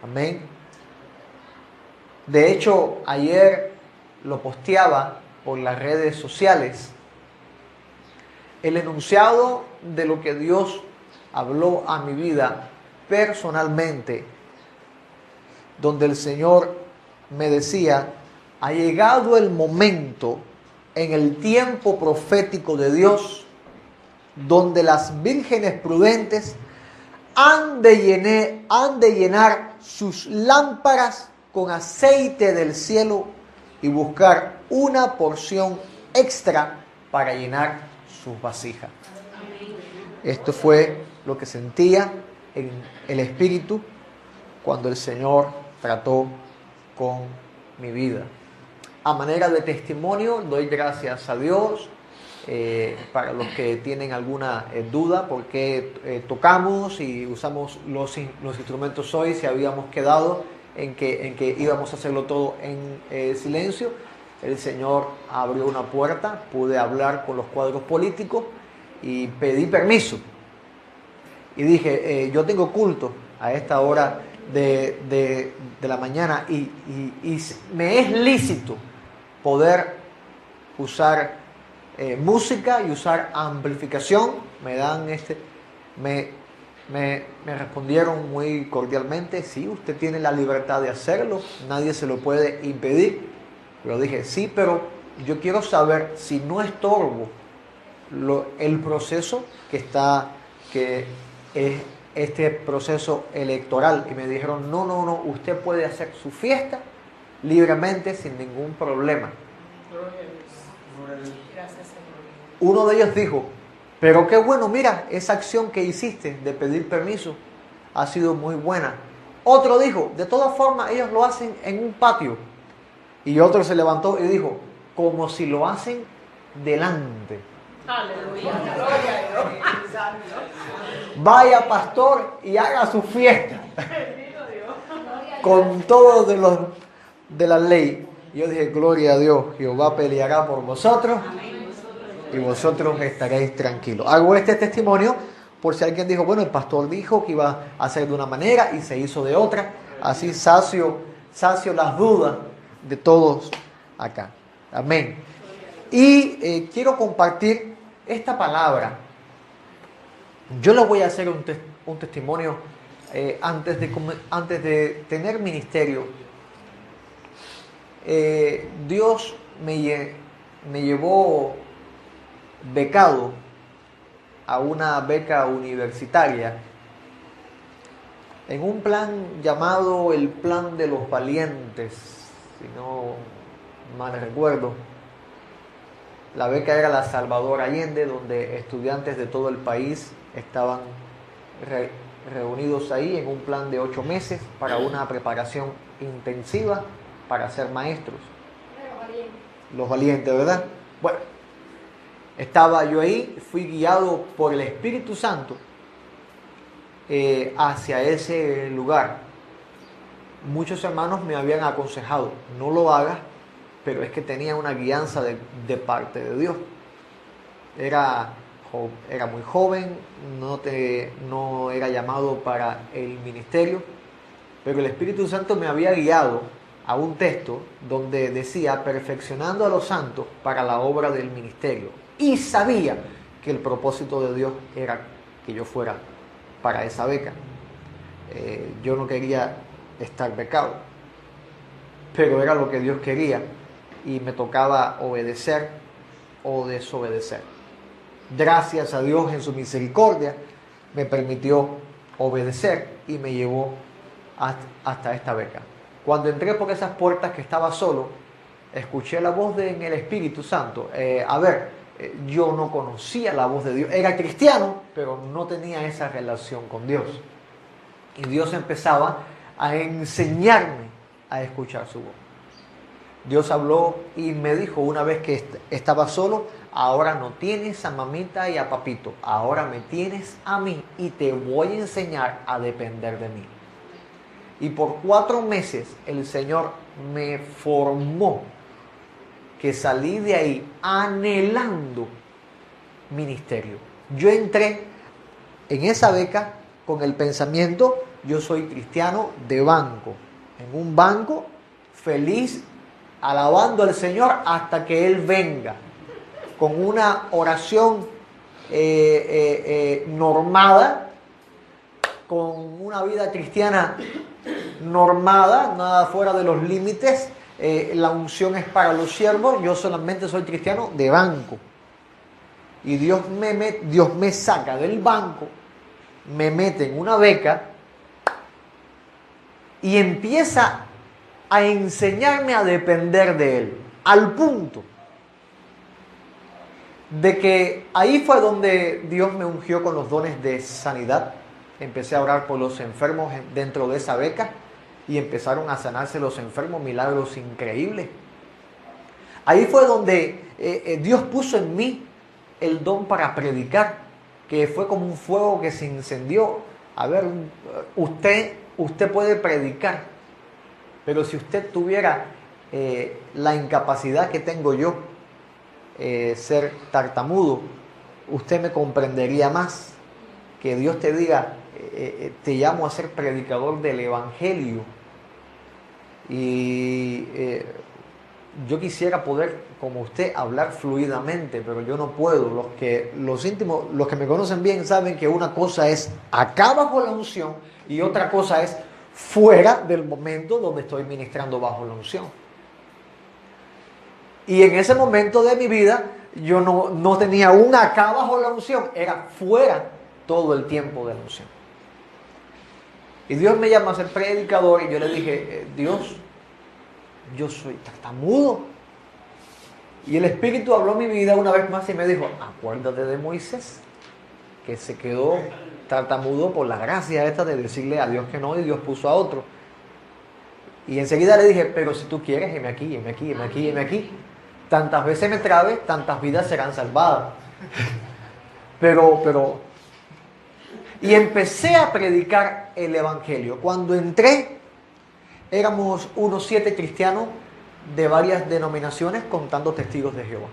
Amén. De hecho, ayer lo posteaba por las redes sociales. El enunciado de lo que Dios habló a mi vida personalmente, donde el Señor me decía: ha llegado el momento en el tiempo profético de Dios, donde las vírgenes prudentes han de llenar sus lámparas con aceite del cielo y buscar una porción extra para llenar sus vasijas. Esto fue lo que sentía en el Espíritu cuando el Señor trató con mi vida. A manera de testimonio, doy gracias a Dios. Para los que tienen alguna duda por qué tocamos y usamos los instrumentos hoy, si habíamos quedado en que íbamos a hacerlo todo en silencio, el Señor abrió una puerta, pude hablar con los cuadros políticos y pedí permiso. Y dije, yo tengo culto a esta hora de la mañana y me es lícito poder usar música y usar amplificación. Me respondieron muy cordialmente: sí, usted tiene la libertad de hacerlo, nadie se lo puede impedir. Pero dije, sí, pero yo quiero saber si no estorbo el proceso que es este proceso electoral. Y me dijeron, no, usted puede hacer su fiesta libremente sin ningún problema. Uno de ellos dijo, pero qué bueno, mira, esa acción que hiciste de pedir permiso ha sido muy buena. Otro dijo, de todas formas ellos lo hacen en un patio. Y otro se levantó y dijo, como si lo hacen delante. Aleluya. Vaya pastor y haga su fiesta con todo de la ley. Yo dije, gloria a Dios, Jehová peleará por vosotros y vosotros estaréis tranquilos. Hago este testimonio por si alguien dijo, bueno, el pastor dijo que iba a hacer de una manera y se hizo de otra. Así sacio las dudas de todos acá. Amén. Y quiero compartir esta palabra. Yo les voy a hacer un testimonio antes de tener ministerio. Dios me llevó becado a una beca universitaria en un plan llamado el Plan de los Valientes, si no mal recuerdo. La beca era la Salvador Allende, donde estudiantes de todo el país estaban reunidos ahí en un plan de 8 meses para una preparación intensiva para ser maestros. Los valientes, ¿verdad? Bueno, estaba yo ahí, fui guiado por el Espíritu Santo hacia ese lugar. Muchos hermanos me habían aconsejado, no lo hagas, pero es que tenía una guianza de parte de Dios. Era muy joven, no era llamado para el ministerio, pero el Espíritu Santo me había guiado a un texto donde decía, perfeccionando a los santos para la obra del ministerio. Y sabía que el propósito de Dios era que yo fuera para esa beca. Yo no quería estar becado, pero era lo que Dios quería y me tocaba obedecer o desobedecer. Gracias a Dios en su misericordia me permitió obedecer y me llevó hasta esta beca. Cuando entré por esas puertas que estaba solo, escuché la voz en el Espíritu Santo. Yo no conocía la voz de Dios. Era cristiano, pero no tenía esa relación con Dios. Y Dios empezaba a enseñarme a escuchar su voz. Dios habló y me dijo una vez que estaba solo, ahora no tienes a mamita y a papito, ahora me tienes a mí y te voy a enseñar a depender de mí. Y por 4 meses el Señor me formó, que salí de ahí anhelando ministerio. Yo entré en esa beca con el pensamiento yo soy cristiano de banco. En un banco, feliz, alabando al Señor hasta que Él venga. Con una oración normada, con una vida cristiana normada, nada fuera de los límites. La unción es para los siervos, yo solamente soy cristiano de banco. Y Dios me saca del banco, me mete en una beca y empieza a enseñarme a depender de Él, al punto de que ahí fue donde Dios me ungió con los dones de sanidad. Empecé a orar por los enfermos dentro de esa beca y empezaron a sanarse los enfermos, milagros increíbles. Ahí fue donde Dios puso en mí el don para predicar, que fue como un fuego que se incendió. A ver, usted puede predicar, pero si usted tuviera la incapacidad que tengo yo, ser tartamudo, usted me comprendería más. Que Dios te diga, te llamo a ser predicador del Evangelio. Y yo quisiera poder, como usted, hablar fluidamente, pero yo no puedo. Los íntimos, los que me conocen bien, saben que una cosa es acá bajo la unción y otra cosa es fuera del momento donde estoy ministrando bajo la unción. Y en ese momento de mi vida, yo no tenía un acá bajo la unción, era fuera todo el tiempo de la unción. Y Dios me llama a ser predicador y yo le dije, Dios, yo soy tartamudo. Y el Espíritu habló a mi vida una vez más y me dijo, acuérdate de Moisés, que se quedó tartamudo por la gracia esta de decirle a Dios que no y Dios puso a otro. Y enseguida le dije, pero si tú quieres, heme aquí, heme aquí, heme aquí, heme aquí. Tantas veces me trabe, tantas vidas serán salvadas. Y empecé a predicar el Evangelio. Cuando entré, éramos unos 7 cristianos de varias denominaciones contando testigos de Jehová.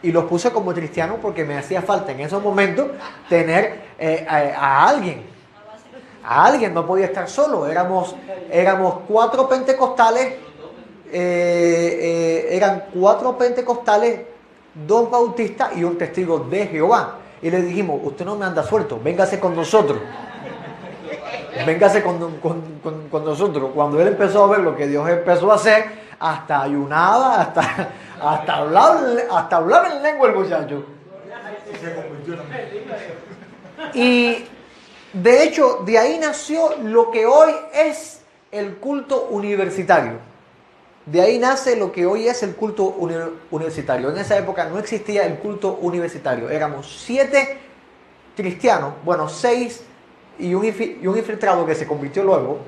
Y los puse como cristianos porque me hacía falta en esos momentos tener a alguien. A alguien, no podía estar solo. Éramos 4 pentecostales, eran 4 pentecostales, 2 bautistas y un testigo de Jehová. Y le dijimos, usted no me anda suelto, véngase con nosotros. Véngase con nosotros. Cuando él empezó a ver lo que Dios empezó a hacer, hasta ayunaba, hasta hablaba en lengua el muchacho. Y de hecho, de ahí nació lo que hoy es el culto universitario. De ahí nace lo que hoy es el culto universitario. En esa época no existía el culto universitario. Éramos 7 cristianos, bueno, 6 y un infiltrado que se convirtió luego.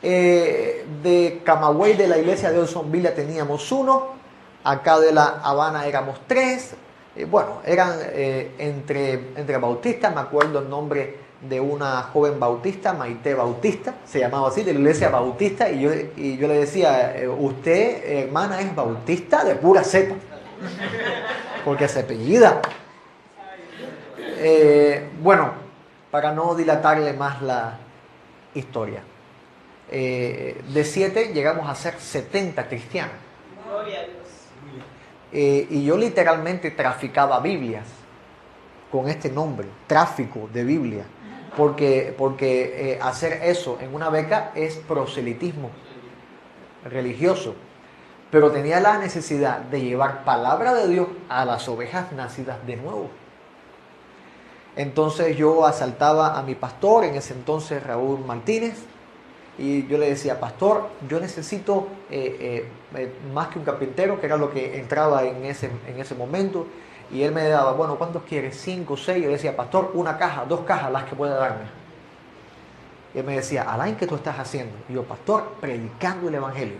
De Camagüey, de la iglesia de Olson Villa, teníamos 1. Acá de La Habana éramos 3. Bueno, eran entre bautistas. Me acuerdo el nombre de una joven bautista, Maite Bautista, se llamaba así, de la iglesia bautista, y yo le decía, usted, hermana, es bautista de pura cepa, porque se apellida. Bueno, para no dilatarle más la historia, de 7 llegamos a ser 70 cristianos. Gloria a Dios. Y yo literalmente traficaba Biblias con este nombre, tráfico de Biblia. Porque hacer eso en una beca es proselitismo religioso. Pero tenía la necesidad de llevar palabra de Dios a las ovejas nacidas de nuevo. Entonces yo asaltaba a mi pastor, en ese entonces Raúl Martínez, y yo le decía, pastor, yo necesito más que un carpintero, que era lo que entraba en ese momento. Y él me daba, bueno, ¿cuántos quieres? 5, 6. Yo le decía, pastor, 1 caja, 2 cajas, las que pueda darme. Y él me decía, Alain, ¿qué tú estás haciendo? Y yo, pastor, predicando el Evangelio.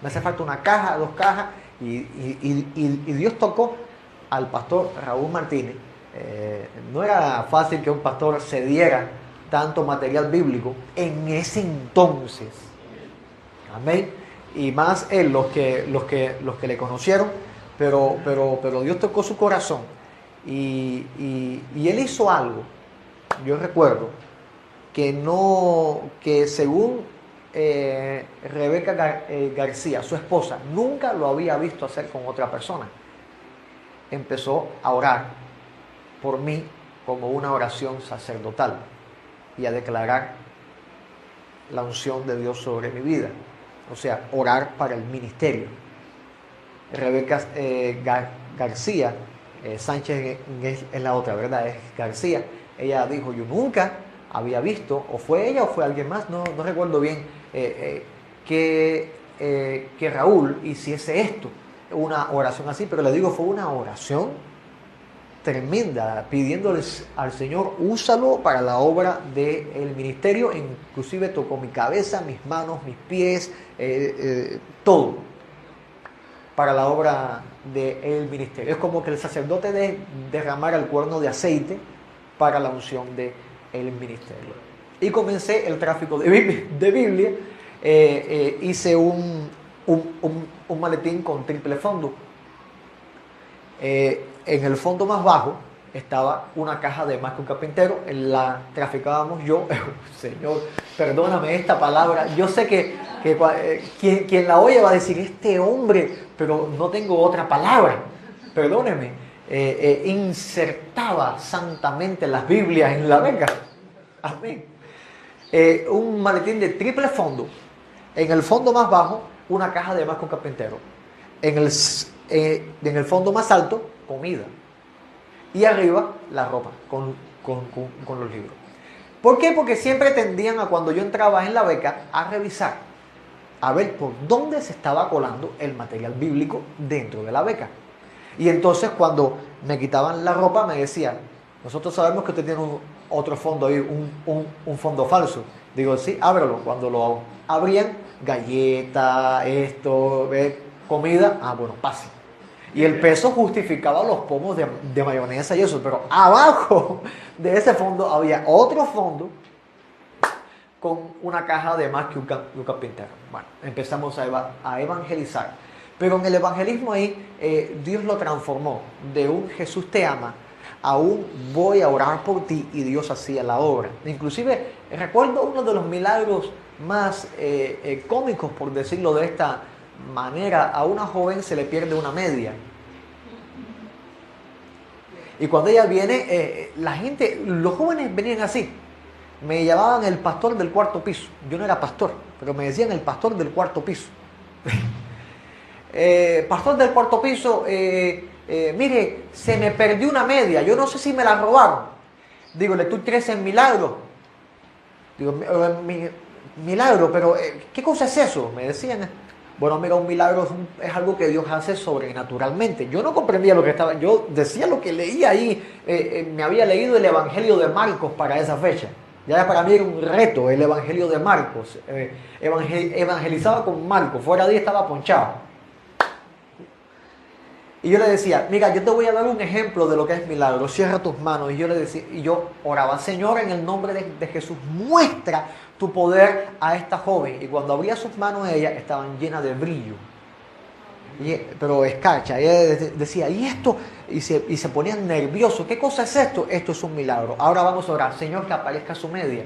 Me hace falta 1 caja, 2 cajas. Y Dios tocó al pastor Raúl Martínez. No era fácil que un pastor se diera tanto material bíblico en ese entonces. Amén. Y más él, los que le conocieron. Pero Dios tocó su corazón y él hizo algo. Yo recuerdo que según Rebeca García, su esposa, nunca lo había visto hacer con otra persona. Empezó a orar por mí como una oración sacerdotal y a declarar la unción de Dios sobre mi vida. O sea, orar para el ministerio. Rebeca García, Sánchez es la otra, ¿verdad? Es García. Ella dijo, yo nunca había visto, o fue ella o fue alguien más, no recuerdo bien, que Raúl hiciese esto, una oración así, pero le digo, fue una oración tremenda, pidiéndoles al Señor, úsalo para la obra del ministerio. Inclusive tocó mi cabeza, mis manos, mis pies, todo, para la obra del ministerio. Es como que el sacerdote derramara el cuerno de aceite para la unción del ministerio. Y comencé el tráfico de Biblia. Hice un maletín con triple fondo. En el fondo más bajo estaba una caja de más que un carpintero. La traficábamos yo. Señor, perdóname esta palabra. Yo sé que quien la oye va a decir, este hombre, pero no tengo otra palabra. Perdóneme. Insertaba santamente las Biblias en la beca. Amén. Un maletín de triple fondo. En el fondo más bajo, una caja de más con carpintero. En el fondo más alto, comida. Y arriba, la ropa con los libros. ¿Por qué? Porque siempre tendían a, cuando yo entraba en la beca, a revisar, a ver por dónde se estaba colando el material bíblico dentro de la beca. Y entonces cuando me quitaban la ropa me decían, nosotros sabemos que usted tiene otro fondo ahí, un fondo falso. Digo, sí, ábrelo. Cuando lo abrían, galleta, comida, bueno, pase. Y el peso justificaba los pomos de mayonesa y eso, pero abajo de ese fondo había otro fondo con una caja de más que un carpintero. Bueno, empezamos a evangelizar. Pero en el evangelismo ahí, Dios lo transformó de un Jesús te ama a un voy a orar por ti, y Dios hacía la obra. Inclusive recuerdo uno de los milagros más cómicos, por decirlo de esta manera. A una joven se le pierde una media. Y cuando ella viene, la gente, los jóvenes venían así. Me llamaban el pastor del cuarto piso. Yo no era pastor, pero me decían el pastor del cuarto piso. Pastor del cuarto piso, mire, se me perdió una media, yo no sé si me la robaron. Digo, ¿tú crees en milagro? Digo, milagro, pero ¿qué cosa es eso? Me decían. Bueno, mira, un milagro es algo que Dios hace sobrenaturalmente. Yo no comprendía lo que estaba, yo decía lo que leía ahí. Me había leído el Evangelio de Marcos para esa fecha. Ya para mí era un reto el Evangelio de Marcos. Evangelizaba con Marcos, fuera de ahí estaba ponchado. Y yo le decía, mira, yo te voy a dar un ejemplo de lo que es milagro. Cierra tus manos. Y yo le decía, y yo oraba, Señor, en el nombre de Jesús, muestra tu poder a esta joven. Y cuando abría sus manos, ellas estaban llenas de brillo. Pero escarcha. Ella decía, ¿y esto? Y se ponían nerviosos. ¿Qué cosa es esto? Esto es un milagro. Ahora vamos a orar, Señor, que aparezca su media.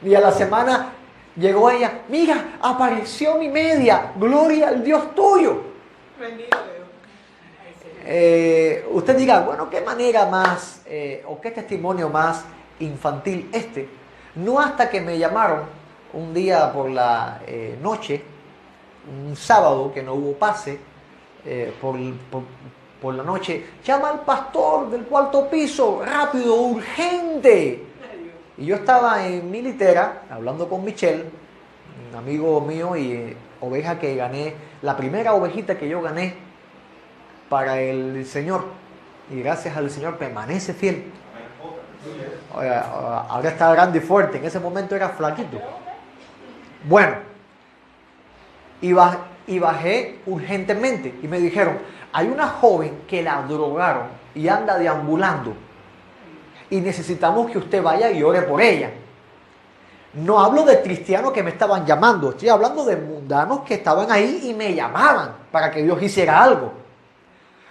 Y a la semana llegó ella, mira, apareció mi media. Gloria al Dios tuyo. Usted dirá, bueno, qué manera más o qué testimonio más infantil este. No hasta que me llamaron un día por la noche, un sábado que no hubo pase, por la noche, llama al pastor del cuarto piso, rápido, urgente. Y yo estaba en mi litera hablando con Michelle, un amigo mío, y oveja que gané, la primera ovejita que yo gané para el Señor, y gracias al Señor permanece fiel. Ahora está grande y fuerte, en ese momento era flaquito. Bueno, y bajé urgentemente y me dijeron, hay una joven que la drogaron y anda deambulando y necesitamos que usted vaya y ore por ella. No hablo de cristianos que me estaban llamando, estoy hablando de mundanos que estaban ahí y me llamaban para que Dios hiciera algo.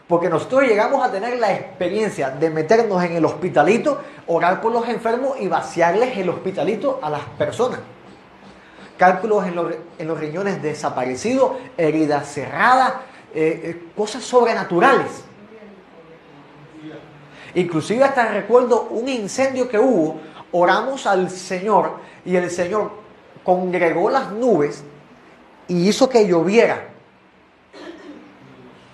Porque nosotros llegamos a tener la experiencia de meternos en el hospitalito, orar por los enfermos y vaciarles el hospitalito a las personas. Cálculos en los riñones desaparecidos, heridas cerradas, cosas sobrenaturales. Inclusive hasta recuerdo un incendio que hubo, oramos al Señor y el Señor congregó las nubes y hizo que lloviera.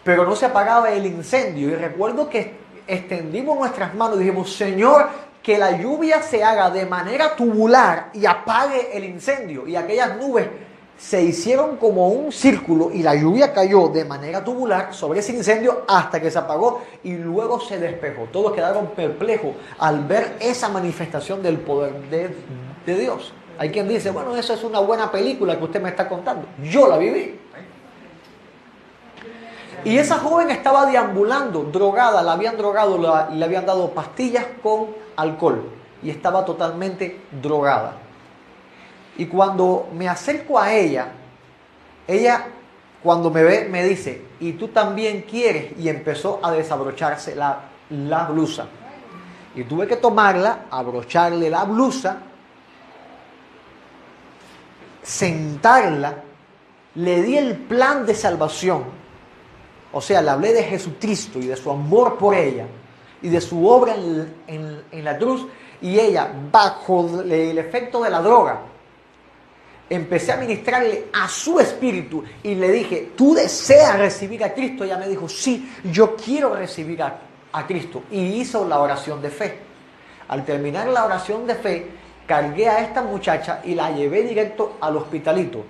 Pero no se apagaba el incendio. Y recuerdo que extendimos nuestras manos y dijimos, Señor, que la lluvia se haga de manera tubular y apague el incendio. Y aquellas nubes se hicieron como un círculo y la lluvia cayó de manera tubular sobre ese incendio hasta que se apagó y luego se despejó. Todos quedaron perplejos al ver esa manifestación del poder de Dios. Hay quien dice, bueno, eso es una buena película que usted me está contando. Yo la viví. Y esa joven estaba deambulando, drogada, la habían drogado, le habían dado pastillas con alcohol y estaba totalmente drogada. Y cuando me acerco a ella cuando me ve me dice, ¿y tú también quieres? Y empezó a desabrocharse la blusa. Y tuve que tomarla, abrocharle la blusa, sentarla, le di el plan de salvación. O sea, le hablé de Jesucristo y de su amor por ella y de su obra en la cruz. Y ella, bajo el efecto de la droga, empecé a ministrarle a su espíritu y le dije, ¿tú deseas recibir a Cristo? Ella me dijo, sí, yo quiero recibir a Cristo. Y hizo la oración de fe. Al terminar la oración de fe, cargué a esta muchacha y la llevé directo al hospitalito.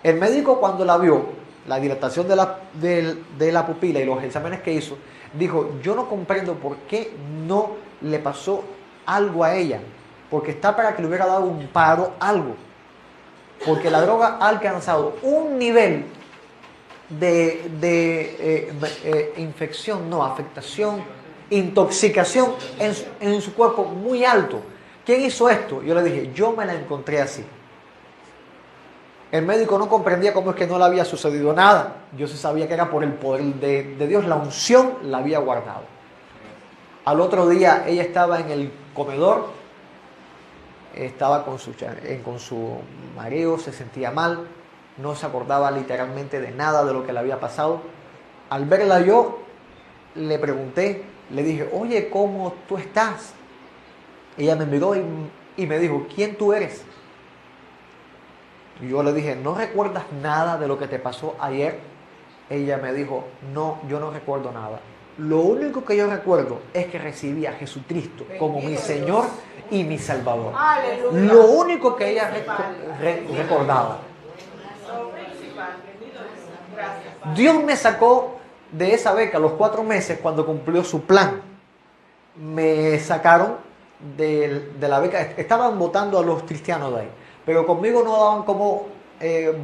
El médico, cuando la vio, la dilatación de la pupila y los exámenes que hizo, dijo, yo no comprendo por qué no le pasó algo a ella, porque está para que le hubiera dado un paro, algo, porque la droga ha alcanzado un nivel de infección, no, afectación, intoxicación en su cuerpo muy alto. ¿Quién hizo esto? Yo le dije, yo me la encontré así. El médico no comprendía cómo es que no le había sucedido nada. Yo sí sabía que era por el poder de Dios. La unción la había guardado. Al otro día ella estaba en el comedor, estaba con su mareo, se sentía mal, no se acordaba literalmente de nada de lo que le había pasado. Al verla yo, le pregunté, le dije, oye, ¿cómo tú estás? Ella me miró y me dijo, ¿quién tú eres? Y yo le dije, ¿no recuerdas nada de lo que te pasó ayer? Ella me dijo, no, yo no recuerdo nada. Lo único que yo recuerdo es que recibí a Jesucristo como mi Señor y mi Salvador. Lo único que ella recordaba. Dios me sacó de esa beca a los 4 meses cuando cumplió su plan. Me sacaron de la beca. Estaban votando a los cristianos de ahí. Pero conmigo no daban como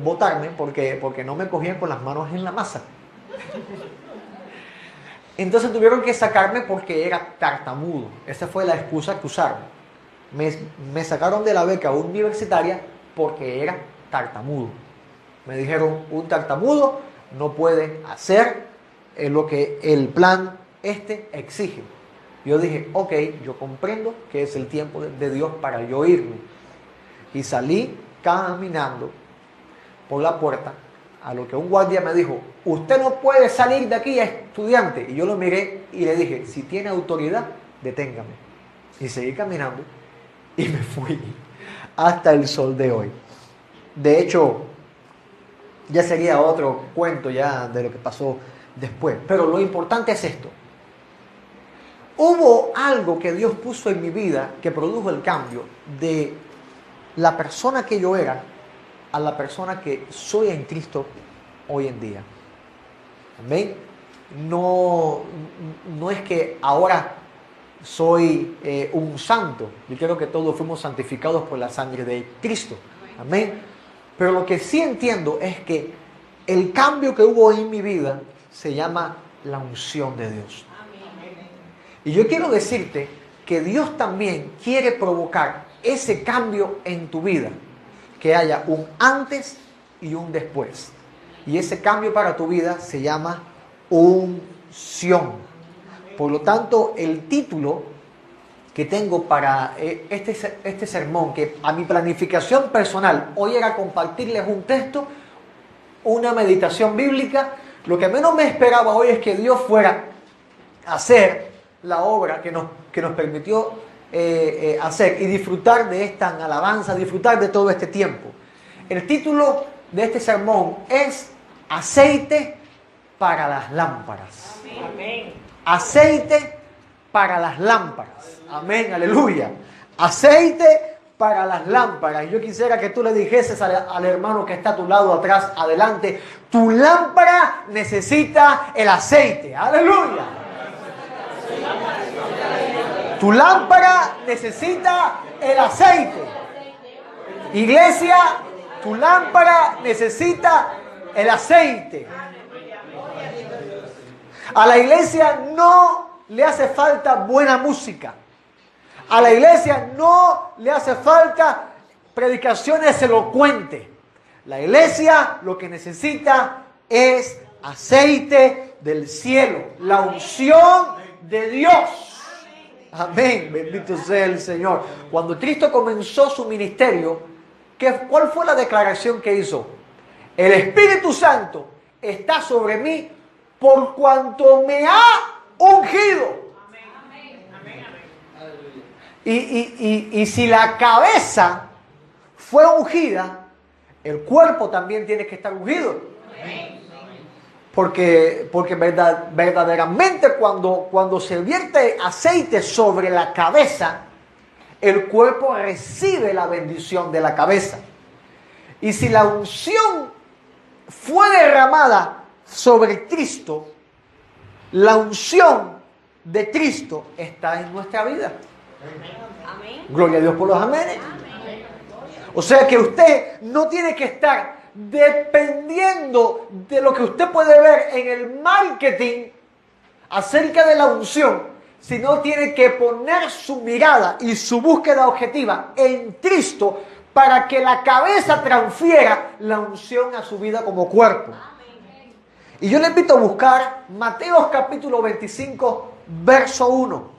votarme porque no me cogían con las manos en la masa. Entonces tuvieron que sacarme porque era tartamudo. Esa fue la excusa que usaron. Me sacaron de la beca universitaria porque era tartamudo. Me dijeron, un tartamudo no puede hacer lo que el plan exige. Yo dije, ok, yo comprendo que es el tiempo de Dios para yo irme. Y salí caminando por la puerta, a lo que un guardia me dijo, usted no puede salir de aquí, estudiante. Y yo lo miré y le dije, si tiene autoridad, deténgame. Y seguí caminando y me fui hasta el sol de hoy. De hecho, ya sería otro cuento ya de lo que pasó después. Pero lo importante es esto. Hubo algo que Dios puso en mi vida que produjo el cambio de la persona que yo era a la persona que soy en Cristo hoy en día. Amén. No es que ahora soy un santo. Yo creo que todos fuimos santificados por la sangre de Cristo. Amén. Pero lo que sí entiendo es que el cambio que hubo en mi vida se llama la unción de Dios. Y yo quiero decirte que Dios también quiere provocar ese cambio en tu vida, que haya un antes y un después. Y ese cambio para tu vida se llama unción. unción. Por lo tanto, el título que tengo para este sermón, que a mi planificación personal hoy era compartirles un texto, una meditación bíblica. Lo que menos me esperaba hoy es que Dios fuera a hacer la obra que nos permitió hacer y disfrutar de esta alabanza, disfrutar de todo este tiempo. El título de este sermón es Aceite para las lámparas. Amén. Aceite para las lámparas. Amén, aleluya. Aceite para las lámparas. Yo quisiera que tú le dijeses al hermano que está a tu lado, atrás, adelante, tu lámpara necesita el aceite. Aleluya. Tu lámpara necesita el aceite. Iglesia, tu lámpara necesita el aceite. A la iglesia no le hace falta buena música. A la iglesia no le hace falta predicaciones elocuentes. La iglesia lo que necesita es aceite del cielo, la unción de Dios. Amén, bendito sea el Señor. Cuando Cristo comenzó su ministerio, ¿cuál fue la declaración que hizo? El Espíritu Santo está sobre mí por cuanto me ha ungido. Y si la cabeza fue ungida, el cuerpo también tiene que estar ungido. Porque verdaderamente cuando se vierte aceite sobre la cabeza, el cuerpo recibe la bendición de la cabeza. Y si la unción fue derramada sobre Cristo, la unción de Cristo está en nuestra vida. Amén. Gloria a Dios por los amenes. O sea que usted no tiene que estar dependiendo de lo que usted puede ver en el marketing acerca de la unción, sino tiene que poner su mirada y su búsqueda objetiva en Cristo para que la cabeza transfiera la unción a su vida como cuerpo. Y yo le invito a buscar Mateo capítulo 25, verso 1.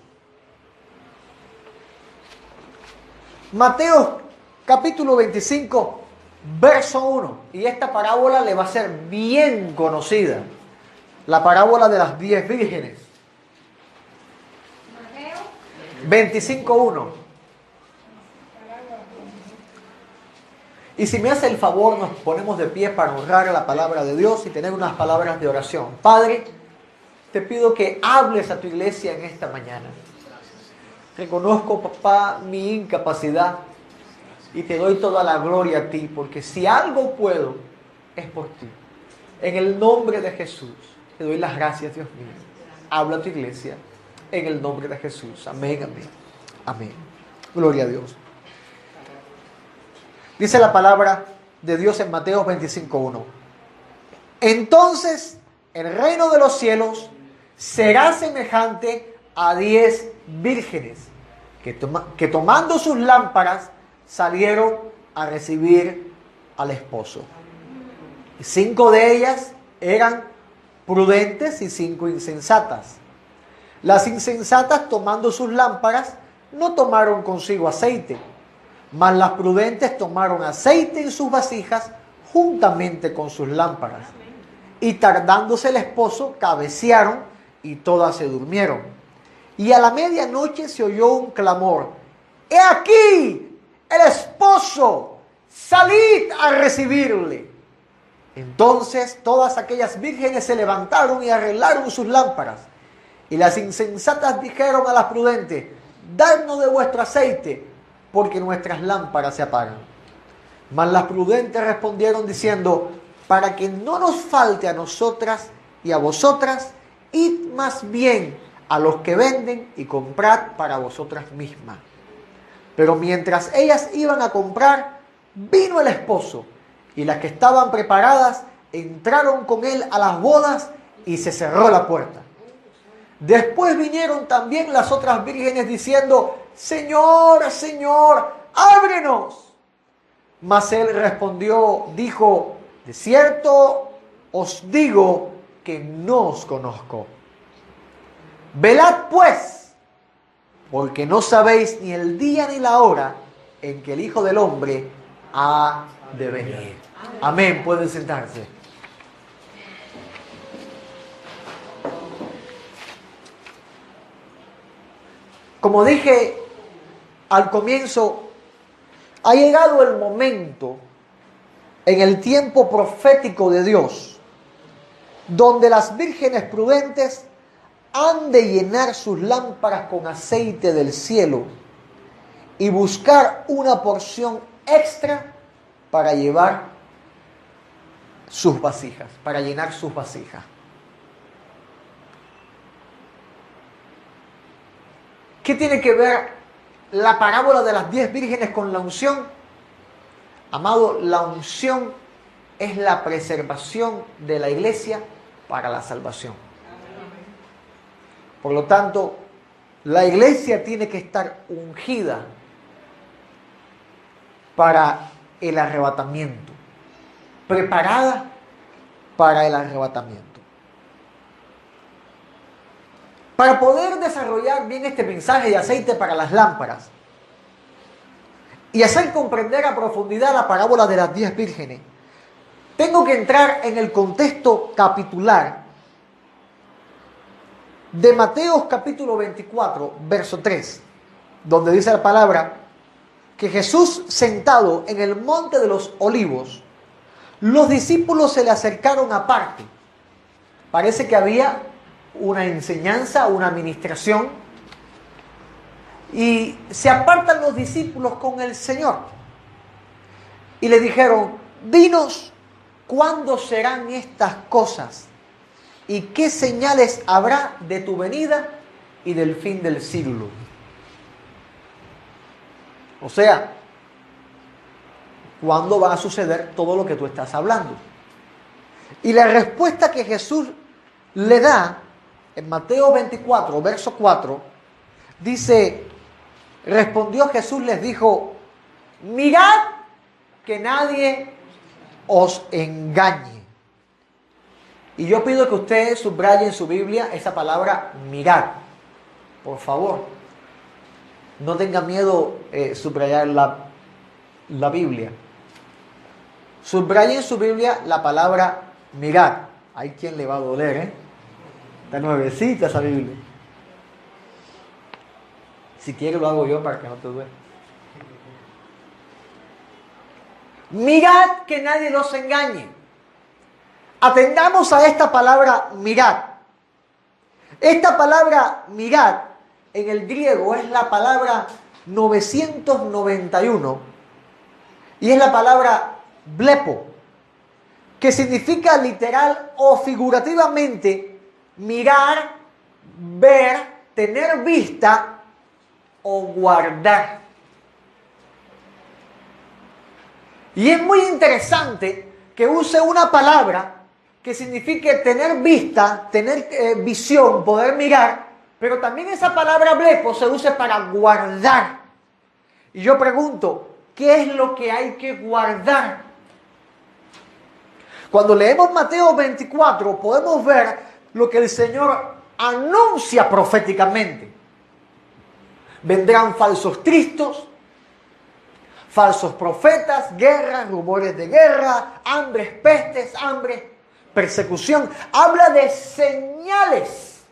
Mateo capítulo 25, verso 1. Y esta parábola le va a ser bien conocida. La parábola de las 10 vírgenes. Mateo 25, 1. Y si me hace el favor, nos ponemos de pie para honrar la palabra de Dios y tener unas palabras de oración. Padre, te pido que hables a tu iglesia en esta mañana. Reconozco, papá, mi incapacidad y te doy toda la gloria a ti, porque si algo puedo, es por ti. En el nombre de Jesús, te doy las gracias, Dios mío. Habla a tu iglesia, en el nombre de Jesús. Amén, amén. Amén. Gloria a Dios. Dice la palabra de Dios en Mateo 25:1. Entonces, el reino de los cielos será semejante a 10 vírgenes que tomando sus lámparas salieron a recibir al esposo. 5 de ellas eran prudentes y 5 insensatas. Las insensatas, tomando sus lámparas, no tomaron consigo aceite, mas las prudentes tomaron aceite en sus vasijas juntamente con sus lámparas. Y tardándose el esposo, cabecearon y todas se durmieron. Y a la medianoche se oyó un clamor: ¡He aquí el esposo! ¡Salid a recibirle! Entonces todas aquellas vírgenes se levantaron y arreglaron sus lámparas. Y las insensatas dijeron a las prudentes: Dadnos de vuestro aceite, porque nuestras lámparas se apagan. Mas las prudentes respondieron diciendo: Para que no nos falte a nosotras y a vosotras, id más bien a los que venden y comprad para vosotras mismas. Pero mientras ellas iban a comprar, vino el esposo, y las que estaban preparadas entraron con él a las bodas y se cerró la puerta. Después vinieron también las otras vírgenes diciendo: Señor, Señor, ábrenos. Mas él respondió, dijo: De cierto os digo que no os conozco. Velad pues, porque no sabéis ni el día ni la hora en que el Hijo del Hombre ha de venir. Amén. Pueden sentarse. Como dije al comienzo, ha llegado el momento en el tiempo profético de Dios, donde las vírgenes prudentes han de llenar sus lámparas con aceite del cielo y buscar una porción extra para llevar sus vasijas, para llenar sus vasijas. ¿Qué tiene que ver la parábola de las 10 vírgenes con la unción? Amado, la unción es la preservación de la iglesia para la salvación. Por lo tanto, la iglesia tiene que estar ungida para el arrebatamiento, preparada para el arrebatamiento. Para poder desarrollar bien este mensaje de aceite para las lámparas y hacer comprender a profundidad la parábola de las 10 vírgenes, tengo que entrar en el contexto capitular de Mateo capítulo 24, verso 3, donde dice la palabra que Jesús, sentado en el monte de los olivos, los discípulos se le acercaron aparte. Parece que había una enseñanza, una administración, y se apartan los discípulos con el Señor y le dijeron: dinos cuándo serán estas cosas y qué señales habrá de tu venida y del fin del siglo. O sea, ¿cuándo va a suceder todo lo que tú estás hablando? Y la respuesta que Jesús le da en Mateo 24, verso 4, dice: respondió Jesús, les dijo: mirad que nadie os engañe. Y yo pido que ustedes subrayen en su Biblia esa palabra mirad. Por favor, no tengan miedo subrayar la Biblia. Subrayen en su Biblia la palabra mirad. Hay quien le va a doler, ¿eh? Está nuevecita esa Biblia. Si quiere lo hago yo para que no te duele. Mirad que nadie los engañe. Atendamos a esta palabra mirad. Esta palabra mirad en el griego es la palabra 991 y es la palabra blepo, que significa literal o figurativamente mirar, ver, tener vista o guardar. Y es muy interesante que use una palabra que signifique tener vista, tener visión, poder mirar, pero también esa palabra blepo se usa para guardar. Y yo pregunto, ¿qué es lo que hay que guardar? Cuando leemos Mateo 24 podemos ver lo que el Señor anuncia proféticamente. Vendrán falsos cristos, falsos profetas, guerras, rumores de guerra, hambres, pestes, hambre, persecución. Habla de señales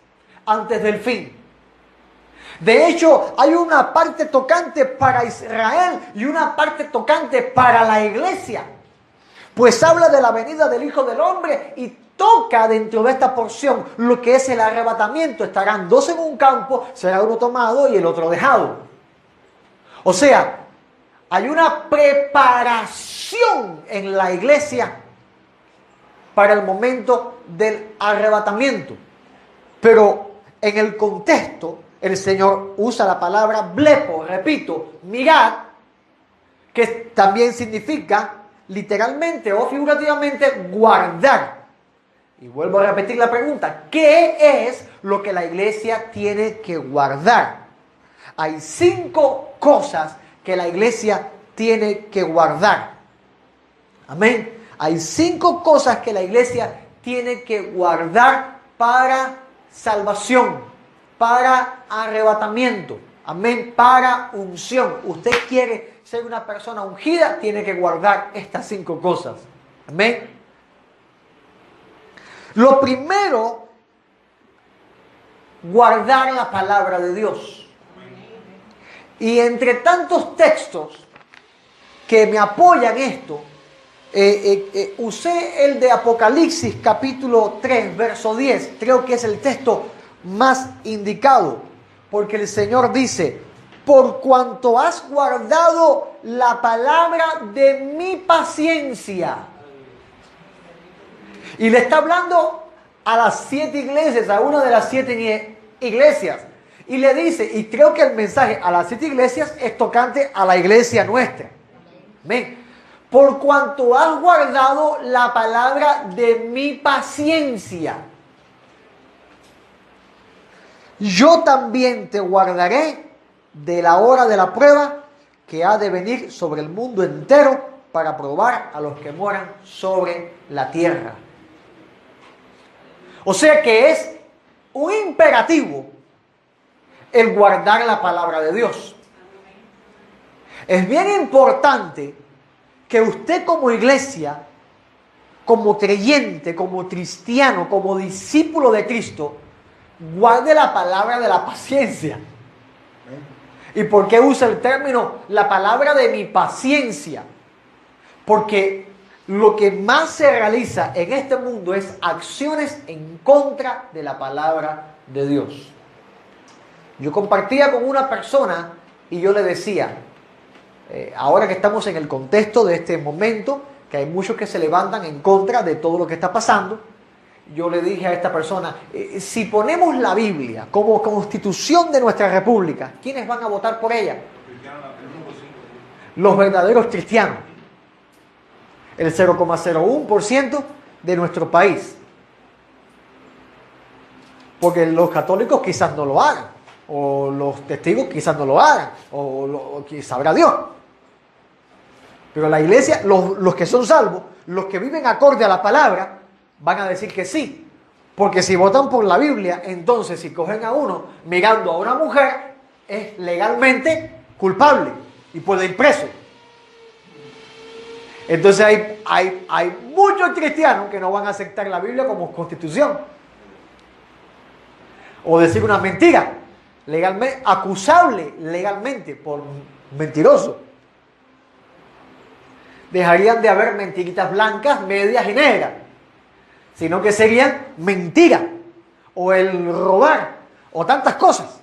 antes del fin. De hecho, hay una parte tocante para Israel y una parte tocante para la iglesia. Pues habla de la venida del Hijo del Hombre y toca dentro de esta porción lo que es el arrebatamiento. Estarán dos en un campo, será uno tomado y el otro dejado. O sea, hay una preparación en la iglesia para el momento del arrebatamiento. Pero en el contexto, el Señor usa la palabra blepo, repito, mirad, que también significa literalmente o figurativamente guardar. Y vuelvo a repetir la pregunta: ¿qué es lo que la iglesia tiene que guardar? Hay 5 cosas que la iglesia tiene que guardar. Amén. Hay 5 cosas que la iglesia tiene que guardar para salvación, para arrebatamiento. Amén, para unción. Usted quiere ser una persona ungida, tiene que guardar estas 5 cosas. Amén. Lo primero, guardar la palabra de Dios. Y entre tantos textos que me apoyan esto, usé el de Apocalipsis capítulo 3, verso 10. Creo que es el texto más indicado, porque el Señor dice: por cuanto has guardado la palabra de mi paciencia. Y le está hablando a las 7 iglesias, a una de las 7 iglesias. Y le dice, y creo que el mensaje a las 7 iglesias es tocante a la iglesia nuestra. Amén. Por cuanto has guardado la palabra de mi paciencia, yo también te guardaré de la hora de la prueba que ha de venir sobre el mundo entero para probar a los que moran sobre la tierra. O sea que es un imperativo el guardar la palabra de Dios. Es bien importante que usted como iglesia, como creyente, como cristiano, como discípulo de Cristo, guarde la palabra de la paciencia. ¿Y por qué usa el término la palabra de mi paciencia? Porque lo que más se realiza en este mundo es acciones en contra de la palabra de Dios. Yo compartía con una persona y yo le decía, ahora que estamos en el contexto de este momento, que hay muchos que se levantan en contra de todo lo que está pasando, yo le dije a esta persona, si ponemos la Biblia como constitución de nuestra república, ¿quiénes van a votar por ella? Los verdaderos cristianos. El 0,01% de nuestro país. Porque los católicos quizás no lo hagan, o los testigos quizás no lo hagan, o sabrá Dios. Pero la iglesia, los que son salvos, los que viven acorde a la palabra, van a decir que sí. Porque si votan por la Biblia, entonces si cogen a uno mirando a una mujer, es legalmente culpable y puede ir preso. Entonces hay muchos cristianos que no van a aceptar la Biblia como constitución. O decir una mentira, legalmente, acusable legalmente por mentiroso. Dejarían de haber mentiritas blancas, medias y negras, sino que serían mentira, o el robar, o tantas cosas.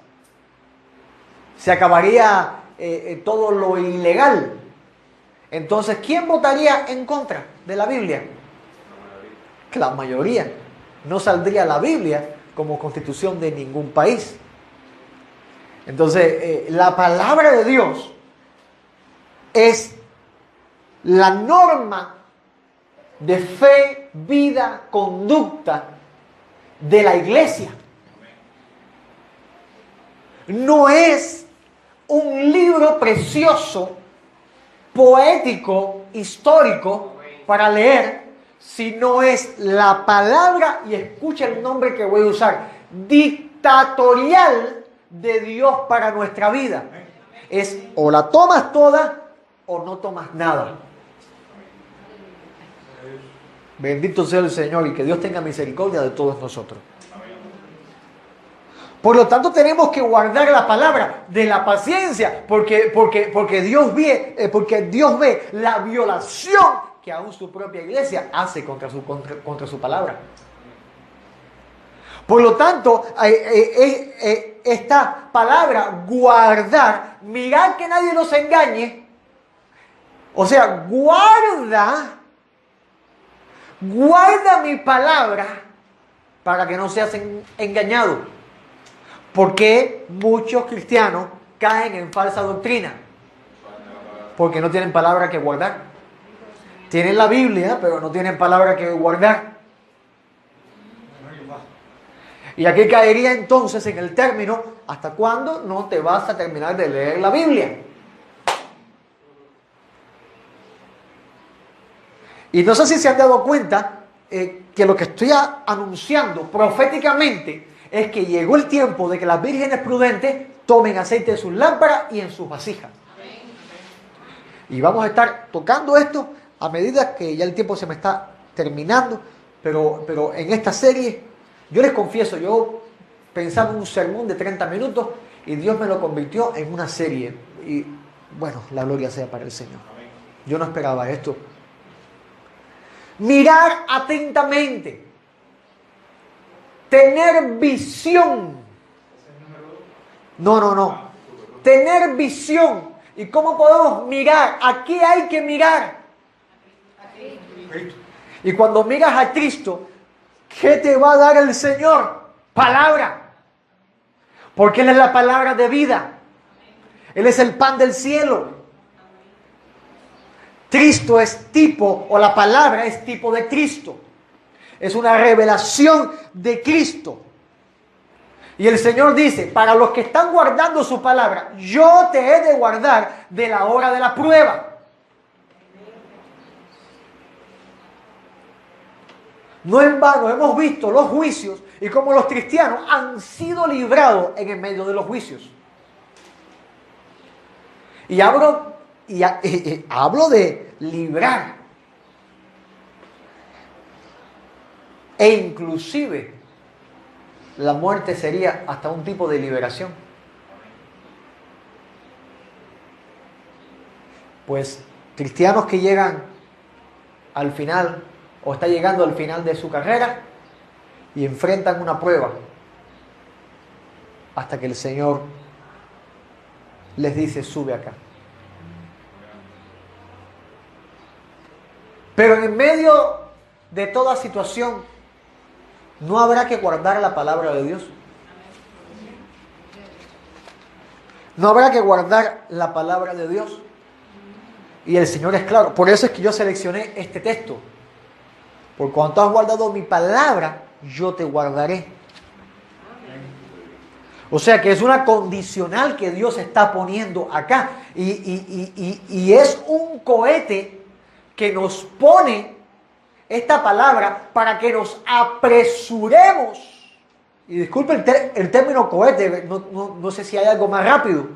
Se acabaría todo lo ilegal. Entonces, ¿quién votaría en contra de la Biblia? La mayoría. No saldría la Biblia como constitución de ningún país. Entonces, la palabra de Dios es la norma de fe, vida, conducta de la iglesia. No es un libro precioso, poético, histórico para leer, sino es la palabra, y escucha el nombre que voy a usar, dictatorial de Dios para nuestra vida. Es o la tomas toda o no tomas nada. Bendito sea el Señor y que Dios tenga misericordia de todos nosotros. Por lo tanto, tenemos que guardar la palabra de la paciencia, porque Dios ve la violación que aún su propia iglesia hace contra su palabra. Por lo tanto, esta palabra, guardar, mirar que nadie nos engañe, o sea, guarda mi palabra para que no seas engañado. ¿Por qué muchos cristianos caen en falsa doctrina? Porque no tienen palabra que guardar. Tienen la Biblia, pero no tienen palabra que guardar. Y aquí caería entonces en el término, ¿hasta cuándo no te vas a terminar de leer la Biblia? Y no sé si se han dado cuenta que lo que estoy anunciando proféticamente es que llegó el tiempo de que las vírgenes prudentes tomen aceite en sus lámparas y en sus vasijas. Y vamos a estar tocando esto a medida que ya el tiempo se me está terminando, pero en esta serie, yo les confieso, yo pensaba en un sermón de 30 minutos y Dios me lo convirtió en una serie. Y bueno, la gloria sea para el Señor. Yo no esperaba esto. Mirar atentamente. Tener visión. No. Tener visión. ¿Y cómo podemos mirar? ¿A qué hay que mirar? A Cristo. Y cuando miras a Cristo, ¿qué te va a dar el Señor? Palabra. Porque Él es la palabra de vida. Él es el pan del cielo. Cristo es tipo, o la palabra es tipo de Cristo. Es una revelación de Cristo. Y el Señor dice, para los que están guardando su palabra, yo te he de guardar de la hora de la prueba. No en vano hemos visto los juicios y cómo los cristianos han sido librados en el medio de los juicios. Y hablo de librar. E inclusive la muerte sería hasta un tipo de liberación. Pues cristianos que llegan al final o está llegando al final de su carrera y enfrentan una prueba hasta que el Señor les dice, sube acá. Pero en medio de toda situación, ¿no habrá que guardar la palabra de Dios? ¿No habrá que guardar la palabra de Dios? Y el Señor es claro. Por eso es que yo seleccioné este texto. Por cuanto has guardado mi palabra, yo te guardaré. O sea que es una condicional que Dios está poniendo acá. Y es un cohete que nos pone esta palabra para que nos apresuremos. Y disculpe el término cohete, no sé si hay algo más rápido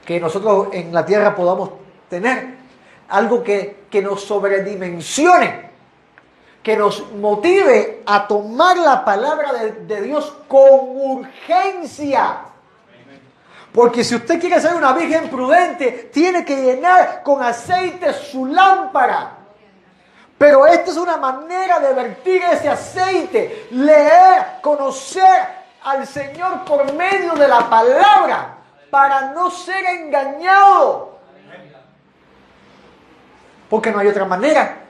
que nosotros en la tierra podamos tener. Algo que nos sobredimensione, que nos motive a tomar la palabra de Dios con urgencia. Porque si usted quiere ser una virgen prudente, tiene que llenar con aceite su lámpara. Pero esta es una manera de vertir ese aceite, leer, conocer al Señor por medio de la palabra, para no ser engañado. Porque no hay otra manera.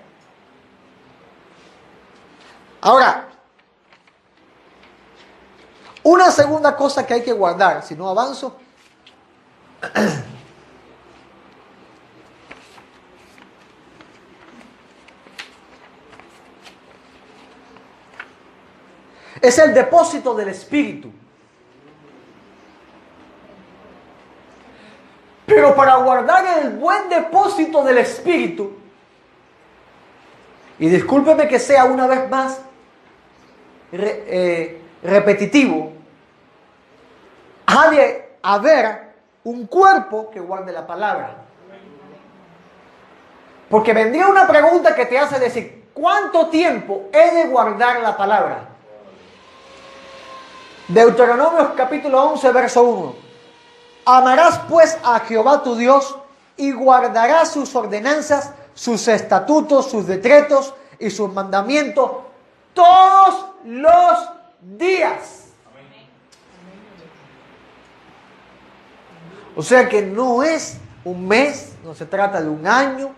Ahora, una segunda cosa que hay que guardar, si no avanzo, es el depósito del Espíritu. Pero para guardar el buen depósito del Espíritu, y discúlpeme que sea una vez más repetitivo, ha de haber un cuerpo que guarde la palabra. Porque vendría una pregunta que te hace decir, ¿cuánto tiempo he de guardar la palabra? Deuteronomio capítulo 11, verso 1. Amarás pues a Jehová tu Dios y guardarás sus ordenanzas, sus estatutos, sus decretos y sus mandamientos todos los días. O sea que no es un mes, no se trata de un año,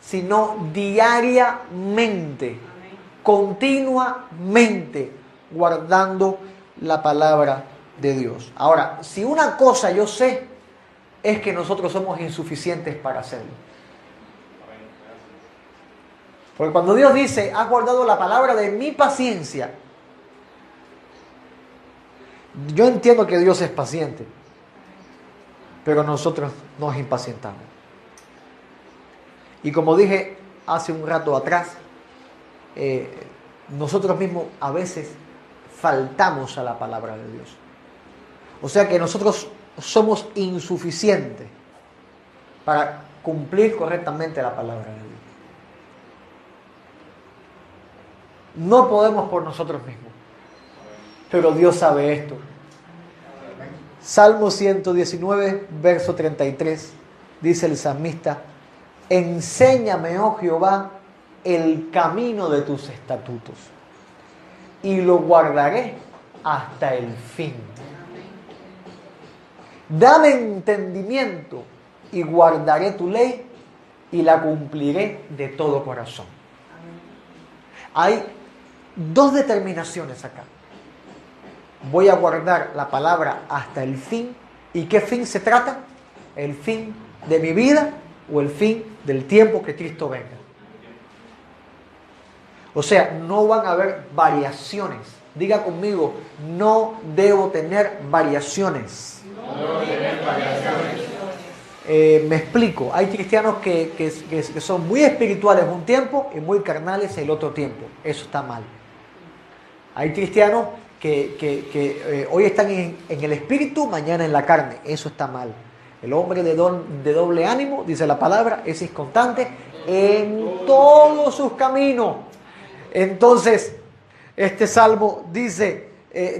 sino diariamente, continuamente, guardando la palabra de Dios. Ahora, si una cosa yo sé, es que nosotros somos insuficientes para hacerlo. Porque cuando Dios dice, has guardado la palabra de mi paciencia, yo entiendo que Dios es paciente, pero nosotros nos impacientamos. Y como dije hace un rato atrás, nosotros mismos a veces faltamos a la palabra de Dios. O sea que nosotros somos insuficientes para cumplir correctamente la palabra de Dios. No podemos por nosotros mismos, pero Dios sabe esto. Salmo 119, verso 33, dice el salmista: enséñame, oh Jehová, el camino de tus estatutos, y lo guardaré hasta el fin. Dame entendimiento, y guardaré tu ley, y la cumpliré de todo corazón. Hay dos determinaciones acá. Voy a guardar la palabra hasta el fin. ¿Y qué fin se trata? ¿El fin de mi vida o el fin del tiempo que Cristo venga? O sea, no van a haber variaciones. Diga conmigo, no debo tener variaciones. No debo tener variaciones. Me explico. Hay cristianos que son muy espirituales un tiempo y muy carnales el otro tiempo. Eso está mal. Hay cristianos que hoy están en el espíritu, mañana en la carne. Eso está mal. El hombre de doble ánimo, dice la palabra, es inconstante en todos sus caminos. Entonces, este salmo dice: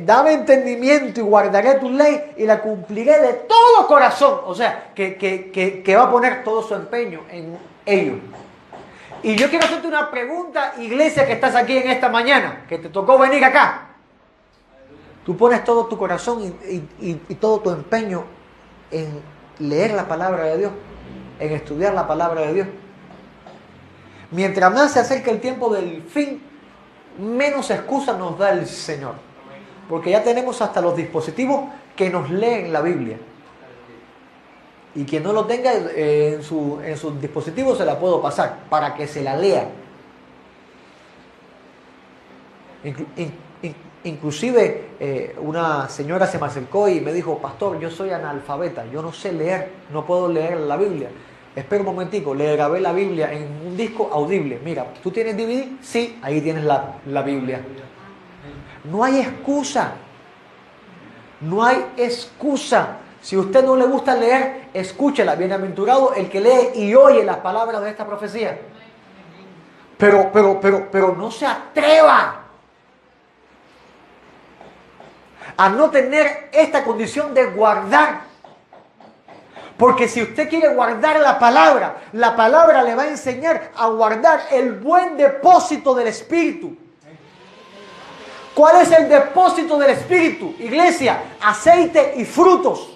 dame entendimiento y guardaré tu ley y la cumpliré de todo corazón. O sea, que va a poner todo su empeño en ello. Y yo quiero hacerte una pregunta, iglesia, que estás aquí en esta mañana, que te tocó venir acá. Tú pones todo tu corazón y todo tu empeño en leer la palabra de Dios, en estudiar la palabra de Dios. Mientras más se acerca el tiempo del fin, menos excusa nos da el Señor. Porque ya tenemos hasta los dispositivos que nos leen la Biblia. Y quien no lo tenga en su dispositivo se la puedo pasar para que se la lea. Inclusive una señora se me acercó y me dijo: pastor, yo soy analfabeta, yo no sé leer, no puedo leer la Biblia. Espera un momentico, le grabé la Biblia en un disco audible. Mira, ¿tú tienes DVD? Sí, ahí tienes la Biblia. No hay excusa. No hay excusa. Si a usted no le gusta leer, escúchela. Bienaventurado el que lee y oye las palabras de esta profecía. Pero no se atreva a no tener esta condición de guardar. Porque si usted quiere guardar la palabra le va a enseñar a guardar el buen depósito del Espíritu. ¿Cuál es el depósito del Espíritu? Iglesia, aceite y frutos.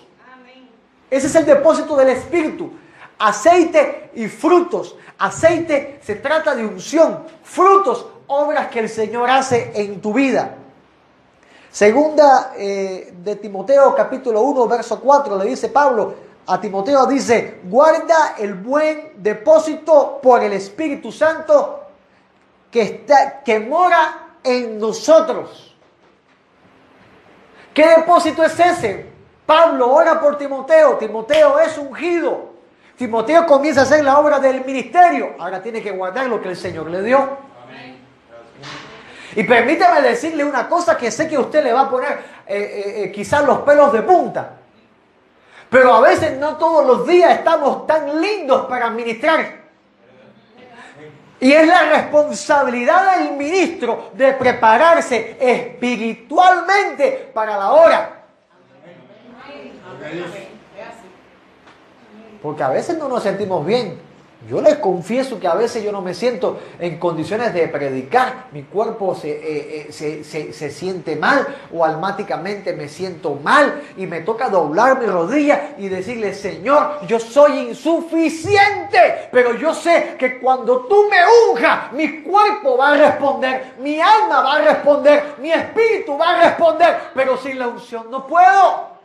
Ese es el depósito del Espíritu. Aceite y frutos. Aceite se trata de unción. Frutos, obras que el Señor hace en tu vida. Segunda de Timoteo, capítulo 1, verso 4, le dice Pablo a Timoteo, dice: guarda el buen depósito por el Espíritu Santo que mora en nosotros. ¿Qué depósito es ese? Pablo ora por Timoteo. Timoteo es ungido. Timoteo comienza a hacer la obra del ministerio. Ahora tiene que guardar lo que el Señor le dio. Amén. Y permítame decirle una cosa que sé que a usted le va a poner quizás los pelos de punta. Pero a veces no todos los días estamos tan lindos para ministrar. Y es la responsabilidad del ministro de prepararse espiritualmente para la hora. Porque a veces no nos sentimos bien. Yo les confieso que a veces yo no me siento en condiciones de predicar. Mi cuerpo se siente mal o almáticamente me siento mal y me toca doblar mi rodilla y decirle: Señor, yo soy insuficiente, pero yo sé que cuando tú me unjas, mi cuerpo va a responder, mi alma va a responder, mi espíritu va a responder, pero sin la unción no puedo.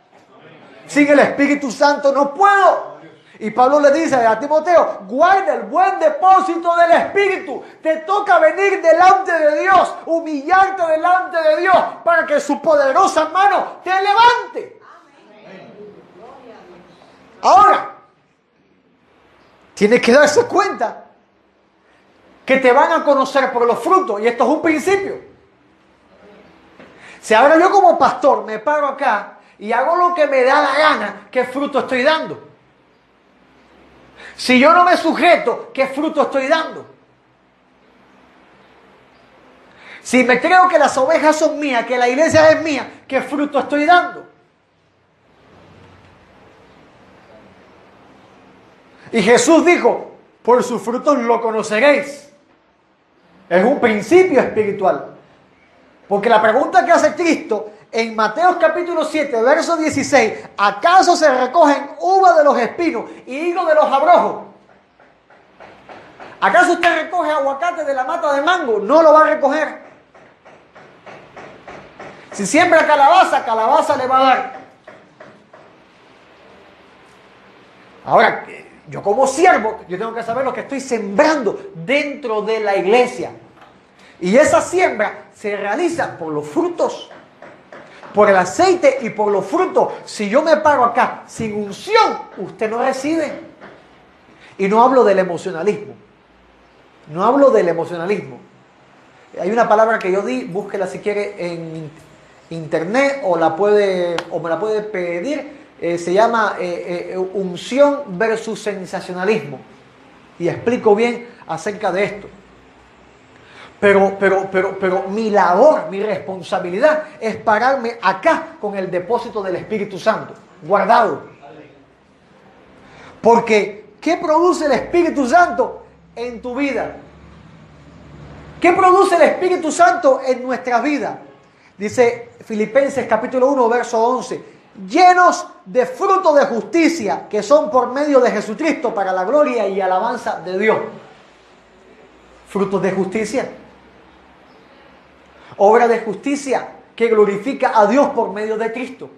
Sin el Espíritu Santo no puedo. Y Pablo le dice a Timoteo: guarda el buen depósito del Espíritu. Te toca venir delante de Dios, humillarte delante de Dios, para que su poderosa mano te levante. Ahora, tienes que darse cuenta que te van a conocer por los frutos, y esto es un principio. Si ahora yo como pastor me paro acá y hago lo que me da la gana, ¿qué fruto estoy dando? Si yo no me sujeto, ¿qué fruto estoy dando? Si me creo que las ovejas son mías, que la iglesia es mía, ¿qué fruto estoy dando? Y Jesús dijo, por sus frutos lo conoceréis. Es un principio espiritual. Porque la pregunta que hace Cristo en Mateo capítulo 7, verso 16, ¿acaso se recogen uvas de los espinos y higos de los abrojos? ¿Acaso usted recoge aguacate de la mata de mango? No lo va a recoger. Si siembra calabaza, calabaza le va a dar. Ahora, yo como siervo, yo tengo que saber lo que estoy sembrando dentro de la iglesia. Y esa siembra se realiza por los frutos, por el aceite y por los frutos. Si yo me paro acá sin unción, usted no recibe. Y no hablo del emocionalismo. No hablo del emocionalismo. Hay una palabra que yo di, búsquela si quiere en internet o me la puede pedir. Se llama unción versus sensacionalismo. Y explico bien acerca de esto. Pero mi labor, mi responsabilidad es pararme acá con el depósito del Espíritu Santo, guardado. Porque, ¿qué produce el Espíritu Santo en tu vida? ¿Qué produce el Espíritu Santo en nuestra vida? Dice Filipenses capítulo 1, verso 11. Llenos de fruto de justicia que son por medio de Jesucristo para la gloria y alabanza de Dios. Frutos de justicia. Obra de justicia que glorifica a Dios por medio de Cristo.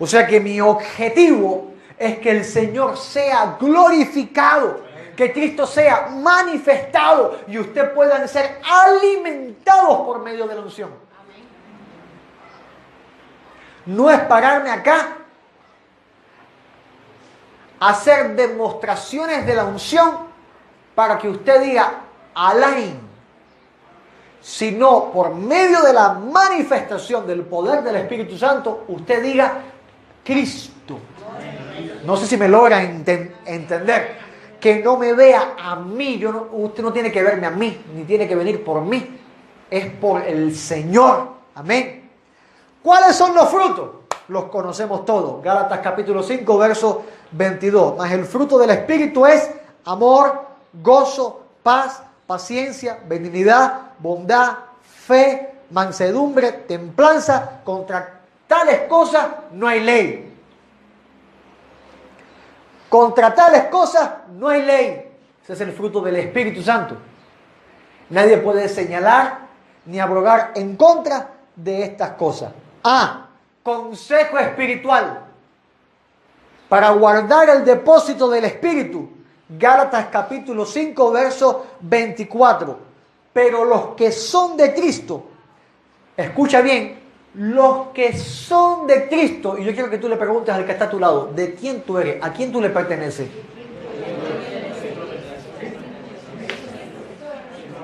O sea que mi objetivo es que el Señor sea glorificado, que Cristo sea manifestado y usted puedan ser alimentados por medio de la unción. No es pararme acá a hacer demostraciones de la unción para que usted diga Alain, sino por medio de la manifestación del poder del Espíritu Santo, usted diga Cristo. No sé si me logra entender. Que no me vea a mí. Usted no tiene que verme a mí, ni tiene que venir por mí. Es por el Señor. Amén. ¿Cuáles son los frutos? Los conocemos todos. Gálatas capítulo 5, verso 22. Mas el fruto del Espíritu es amor, gozo, paz, paciencia, benignidad, bondad, fe, mansedumbre, templanza. Contra tales cosas no hay ley. Contra tales cosas no hay ley. Ese es el fruto del Espíritu Santo. Nadie puede señalar ni abrogar en contra de estas cosas. Consejo espiritual. Para guardar el depósito del Espíritu. Gálatas capítulo 5, verso 24. Pero los que son de Cristo, escucha bien, los que son de Cristo, y yo quiero que tú le preguntes al que está a tu lado, ¿de quién tú eres? ¿A quién tú le perteneces?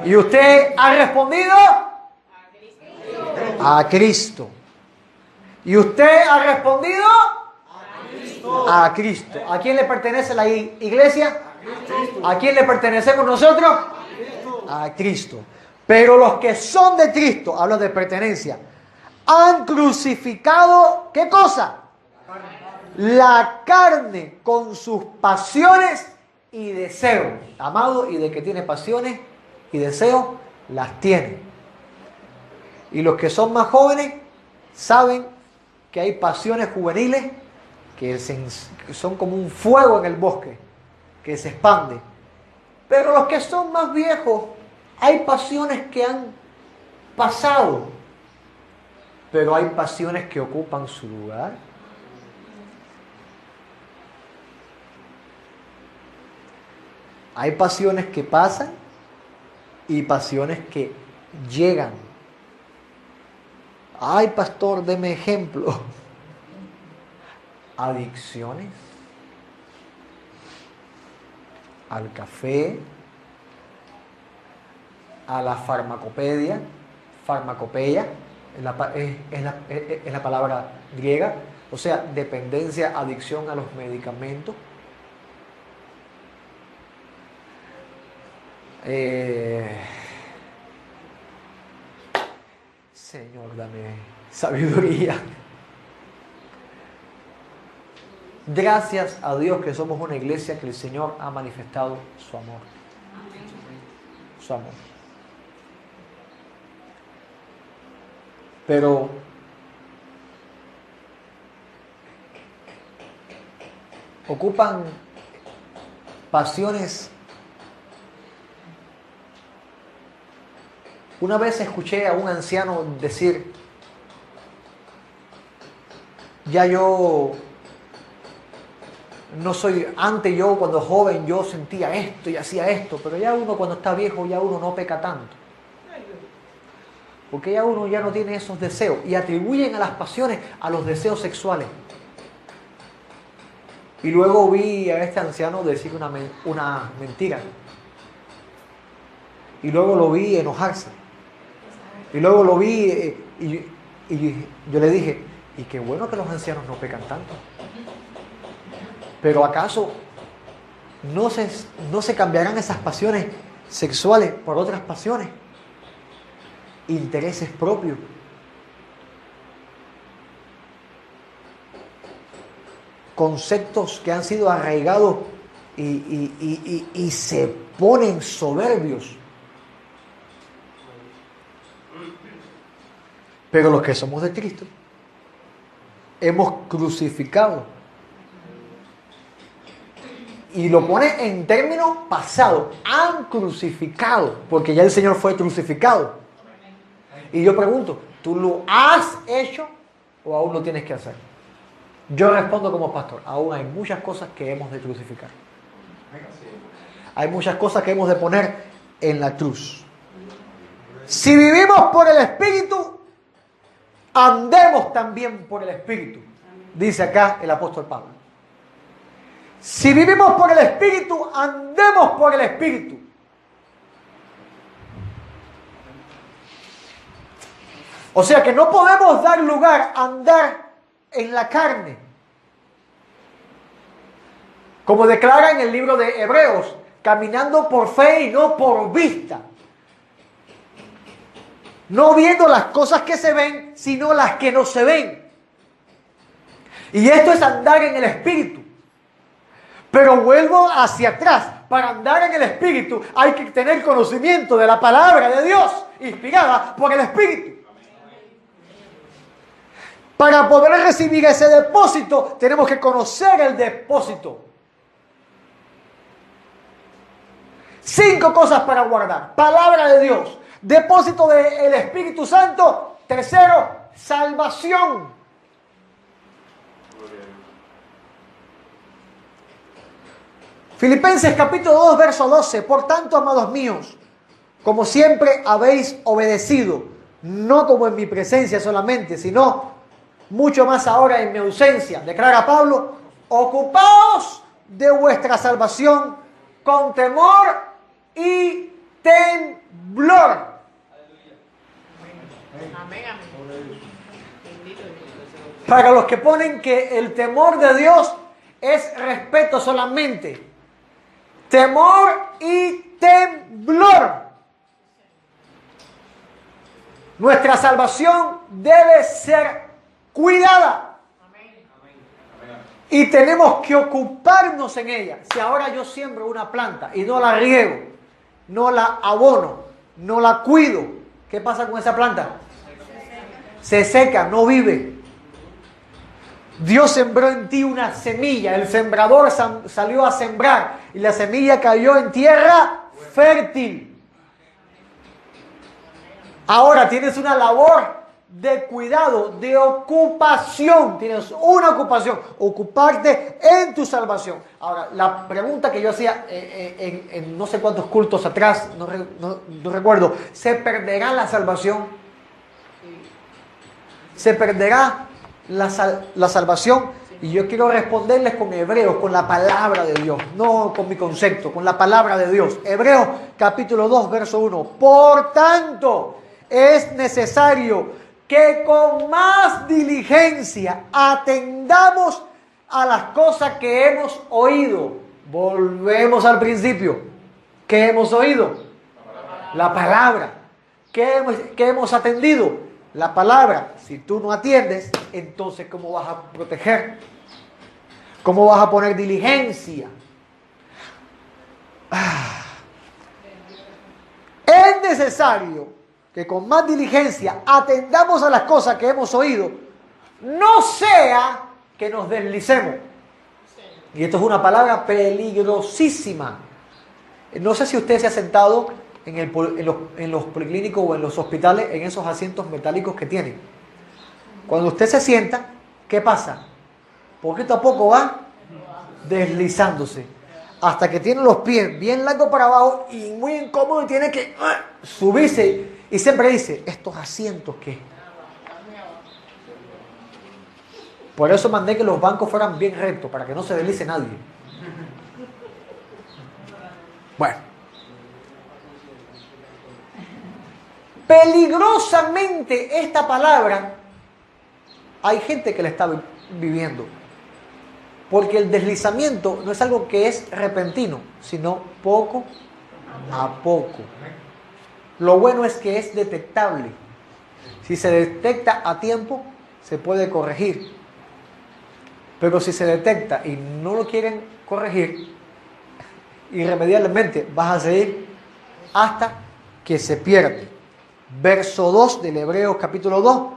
¿Y usted ha respondido? A Cristo. ¿Y usted ha respondido? A Cristo. ¿A quién le pertenece la iglesia? ¿A quién le pertenecemos nosotros? A Cristo. Pero los que son de Cristo, hablo de pertenencia, han crucificado, ¿qué cosa? La carne con sus pasiones y deseos. Amado, y de que tiene pasiones y deseos, las tiene. Y los que son más jóvenes saben que hay pasiones juveniles que son como un fuego en el bosque, que se expande. Pero los que son más viejos, hay pasiones que han pasado. Pero hay pasiones que ocupan su lugar. Hay pasiones que pasan y pasiones que llegan. Ay, pastor, deme ejemplo. Adicciones al café, a la farmacopeia, es la palabra griega, o sea, dependencia, adicción a los medicamentos. Señor, dame sabiduría. Gracias a Dios que somos una iglesia que el Señor ha manifestado su amor. Su amor. Pero ocupan pasiones. Una vez escuché a un anciano decir, ya yo no soy, antes yo cuando joven yo sentía esto y hacía esto, pero ya uno cuando está viejo ya uno no peca tanto. Porque ya uno ya no tiene esos deseos y atribuyen a las pasiones a los deseos sexuales. Y luego vi a este anciano decir una mentira. Y luego lo vi enojarse. Y luego lo vi y yo le dije, y qué bueno que los ancianos no pecan tanto. Pero ¿acaso no se cambiarán esas pasiones sexuales por otras pasiones? Intereses propios. Conceptos que han sido arraigados y se ponen soberbios. Pero los que somos de Cristo hemos crucificado. Y lo pone en términos pasados. Han crucificado, porque ya el Señor fue crucificado. Y yo pregunto, ¿tú lo has hecho o aún lo tienes que hacer? Yo respondo como pastor, aún hay muchas cosas que hemos de crucificar. Hay muchas cosas que hemos de poner en la cruz. Si vivimos por el Espíritu, andemos también por el Espíritu, dice acá el apóstol Pablo. Si vivimos por el Espíritu, andemos por el Espíritu. O sea que no podemos dar lugar a andar en la carne. Como declara en el libro de Hebreos, caminando por fe y no por vista. No viendo las cosas que se ven, sino las que no se ven. Y esto es andar en el Espíritu. Pero vuelvo hacia atrás. Para andar en el Espíritu hay que tener conocimiento de la palabra de Dios, inspirada por el Espíritu. Para poder recibir ese depósito, tenemos que conocer el depósito. 5 cosas para guardar. Palabra de Dios. Depósito del Espíritu Santo. Tercero, salvación. Filipenses capítulo 2, verso 12. Por tanto, amados míos, como siempre habéis obedecido, no como en mi presencia solamente, sino mucho más ahora en mi ausencia, declara Pablo, ocupaos de vuestra salvación con temor y temblor. Amén, amén. Para los que ponen que el temor de Dios es respeto solamente, temor y temblor. Nuestra salvación debe ser cuidada. Y tenemos que ocuparnos en ella. Si ahora yo siembro una planta y no la riego, no la abono, no la cuido, ¿qué pasa con esa planta? Se seca, no vive. Dios sembró en ti una semilla. El sembrador salió a sembrar y la semilla cayó en tierra fértil. Ahora tienes una labor de cuidado, de ocupación. Tienes una ocupación, ocuparte en tu salvación. Ahora, la pregunta que yo hacía en no sé cuántos cultos atrás, no recuerdo, ¿se perderá la salvación? ¿Se perderá la salvación? Y yo quiero responderles con Hebreos, con la palabra de Dios, no con mi concepto, con la palabra de Dios. Hebreos capítulo 2, verso 1. Por tanto, es necesario que con más diligencia atendamos a las cosas que hemos oído. Volvemos al principio. ¿Qué hemos oído? La palabra. ¿Qué hemos atendido? La palabra. Si tú no atiendes, entonces ¿cómo vas a proteger? ¿Cómo vas a poner diligencia? Es necesario que con más diligencia atendamos a las cosas que hemos oído, no sea que nos deslicemos. Y esto es una palabra peligrosísima. No sé si usted se ha sentado en los policlínicos o en los hospitales, en esos asientos metálicos que tienen. Cuando usted se sienta, ¿qué pasa? Poquito a poco va deslizándose, hasta que tiene los pies bien largos para abajo y muy incómodo y tiene que subirse. Y siempre dice, ¿estos asientos qué? Por eso mandé que los bancos fueran bien rectos, para que no se deslice nadie. Bueno. Peligrosamente esta palabra, hay gente que la está viviendo. Porque el deslizamiento no es algo que es repentino, sino poco a poco. Lo bueno es que es detectable. Si se detecta a tiempo, se puede corregir. Pero si se detecta y no lo quieren corregir, irremediablemente vas a seguir hasta que se pierde. Verso 2 del Hebreos capítulo 2.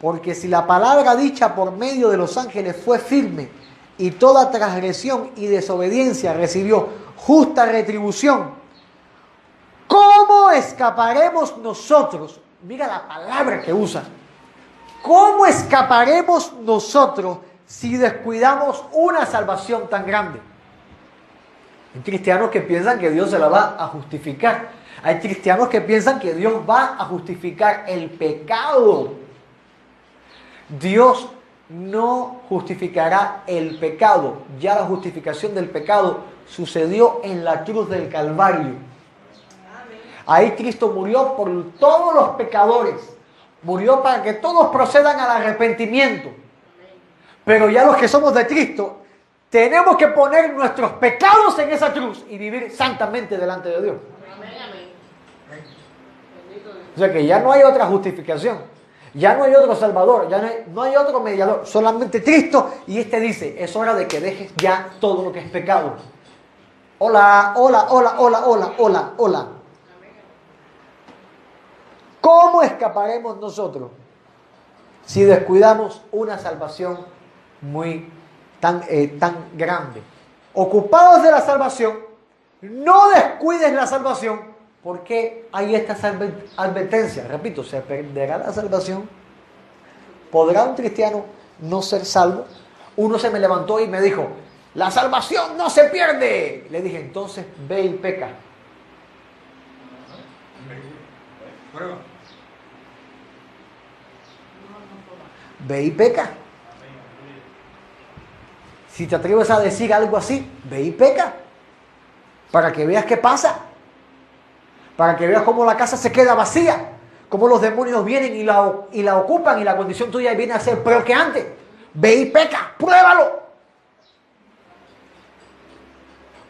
Porque si la palabra dicha por medio de los ángeles fue firme, y toda transgresión y desobediencia recibió justa retribución, ¿cómo escaparemos nosotros? Mira la palabra que usa. ¿Cómo escaparemos nosotros si descuidamos una salvación tan grande? Hay cristianos que piensan que Dios se la va a justificar. Hay cristianos que piensan que Dios va a justificar el pecado. Dios no justificará el pecado. Ya la justificación del pecado sucedió en la cruz del Calvario. Ahí Cristo murió por todos los pecadores. Murió para que todos procedan al arrepentimiento. Pero ya los que somos de Cristo, tenemos que poner nuestros pecados en esa cruz y vivir santamente delante de Dios. O sea que ya no hay otra justificación. Ya no hay otro salvador, ya no hay otro mediador, solamente Cristo. Y este dice, es hora de que dejes ya todo lo que es pecado. Hola, hola, hola, hola, hola, hola, hola. ¿Cómo escaparemos nosotros si descuidamos una salvación tan grande? Ocupados de la salvación, no descuides la salvación. Porque hay estas advertencias. Repito, se perderá la salvación. ¿Podrá un cristiano no ser salvo? Uno se me levantó y me dijo, la salvación no se pierde. Le dije, entonces ve y peca. Ve y peca. Si te atreves a decir algo así, ve y peca. Para que veas qué pasa. Para que veas cómo la casa se queda vacía, cómo los demonios vienen y la ocupan y la condición tuya viene a ser peor que antes. Ve y peca, pruébalo.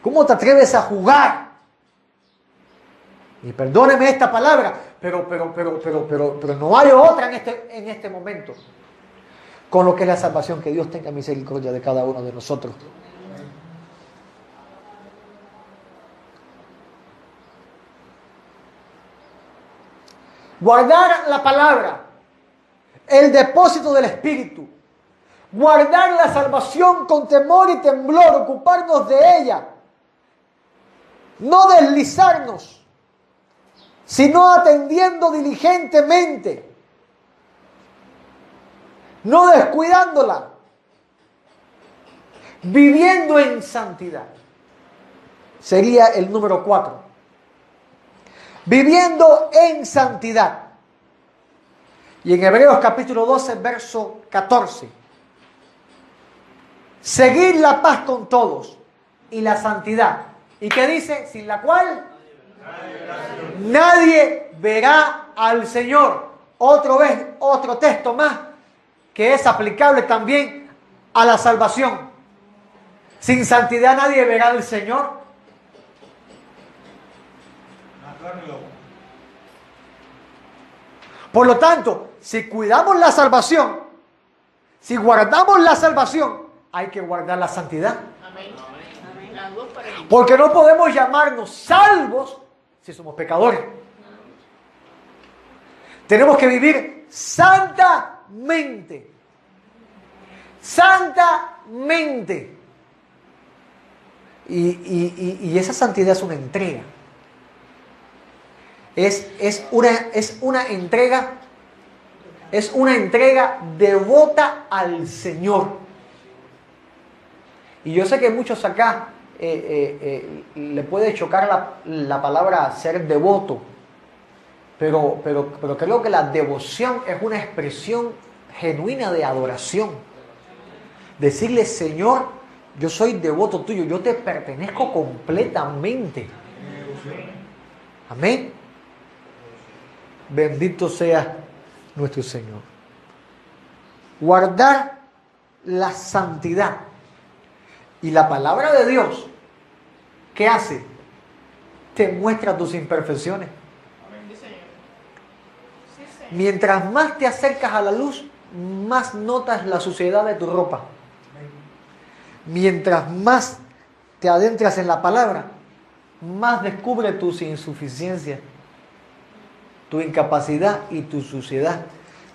¿Cómo te atreves a jugar? Y perdóneme esta palabra, pero no hay otra en este momento. Con lo que es la salvación, que Dios tenga misericordia de cada uno de nosotros. Guardar la palabra, el depósito del Espíritu, guardar la salvación con temor y temblor, ocuparnos de ella, no deslizarnos, sino atendiendo diligentemente, no descuidándola, viviendo en santidad. Sería el número 4. Viviendo en santidad. Y en Hebreos capítulo 12, verso 14. Seguid la paz con todos y la santidad. ¿Y qué dice? Sin la cual nadie verá al Señor. otro texto más que es aplicable también a la salvación. Sin santidad nadie verá al Señor. Por lo tanto, si cuidamos la salvación, si guardamos la salvación, hay que guardar la santidad. Amén. Porque no podemos llamarnos salvos si somos pecadores. Tenemos que vivir santamente. Santamente. Y esa santidad es una entrega. Es una entrega devota al Señor. Y yo sé que muchos acá le puede chocar la palabra ser devoto, pero creo que la devoción es una expresión genuina de adoración. Decirle, Señor, yo soy devoto tuyo, yo te pertenezco completamente. Amén. Bendito sea nuestro Señor. Guardar la santidad. Y la palabra de Dios, ¿qué hace? Te muestra tus imperfecciones. Mientras más te acercas a la luz, más notas la suciedad de tu ropa. Mientras más te adentras en la palabra, más descubre tus insuficiencias, tu incapacidad y tu suciedad.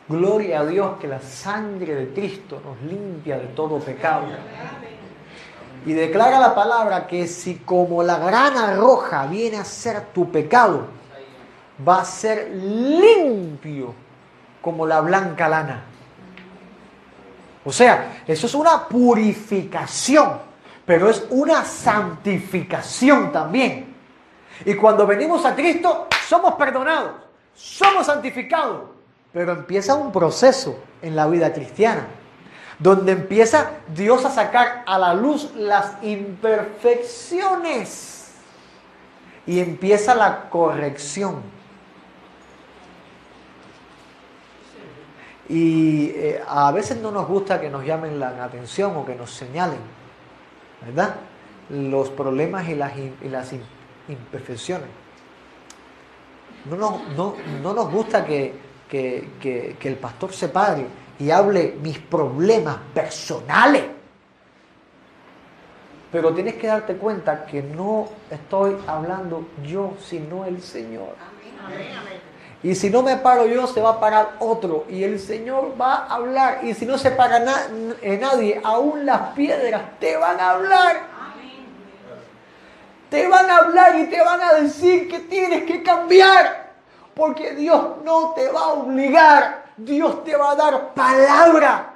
Gloria a Dios que la sangre de Cristo nos limpia de todo pecado. Y declara la palabra que si como la grana roja viene a ser tu pecado, va a ser limpio como la blanca lana. O sea, eso es una purificación, pero es una santificación también. Y cuando venimos a Cristo, somos perdonados, somos santificados, pero empieza un proceso en la vida cristiana, donde empieza Dios a sacar a la luz las imperfecciones y empieza la corrección. Y a veces no nos gusta que nos llamen la atención o que nos señalen, ¿verdad? Los problemas y las imperfecciones. No nos gusta que el pastor se pare y hable mis problemas personales. Pero tienes que darte cuenta que no estoy hablando yo, sino el Señor. Amén, amén. Y si no me paro yo, se va a parar otro. Y el Señor va a hablar. Y si no se para nadie, aún las piedras te van a hablar. Te van a hablar y te van a decir que tienes que cambiar. Porque Dios no te va a obligar. Dios te va a dar palabra.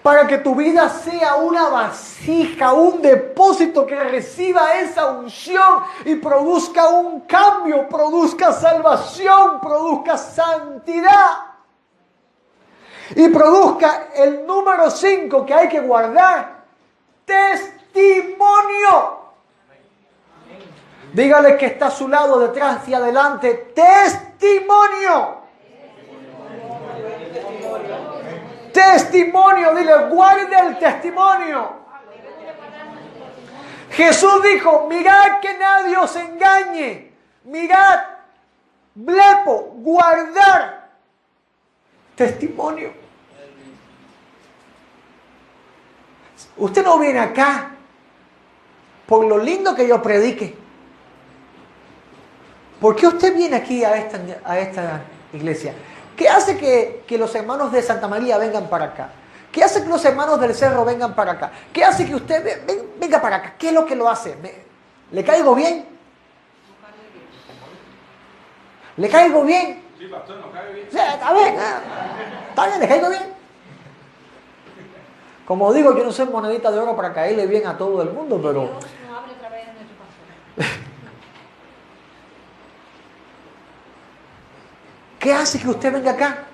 Para que tu vida sea una vasija, un depósito que reciba esa unción y produzca un cambio, produzca salvación, produzca santidad. Y produzca el número 5 que hay que guardar, testimonio. Dígale que está a su lado, detrás y adelante, testimonio. Testimonio, dile, guarde el testimonio. Jesús dijo, mirad que nadie os engañe. Mirad, blepo, guardar testimonio. Usted no viene acá por lo lindo que yo predique. ¿Por qué usted viene aquí a esta iglesia? ¿Qué hace que los hermanos de Santa María vengan para acá? ¿Qué hace que los hermanos del Cerro vengan para acá? ¿Qué hace que usted venga para acá? ¿Qué es lo que lo hace? ¿Le caigo bien? ¿Le caigo bien? Sí, pastor, nos cae bien. Sí, está bien, le caigo bien. Como digo, yo no soy monedita de oro para caerle bien a todo el mundo, pero... Dios no hable otra vez de nuestro pastor. ¿Qué hace que usted venga acá?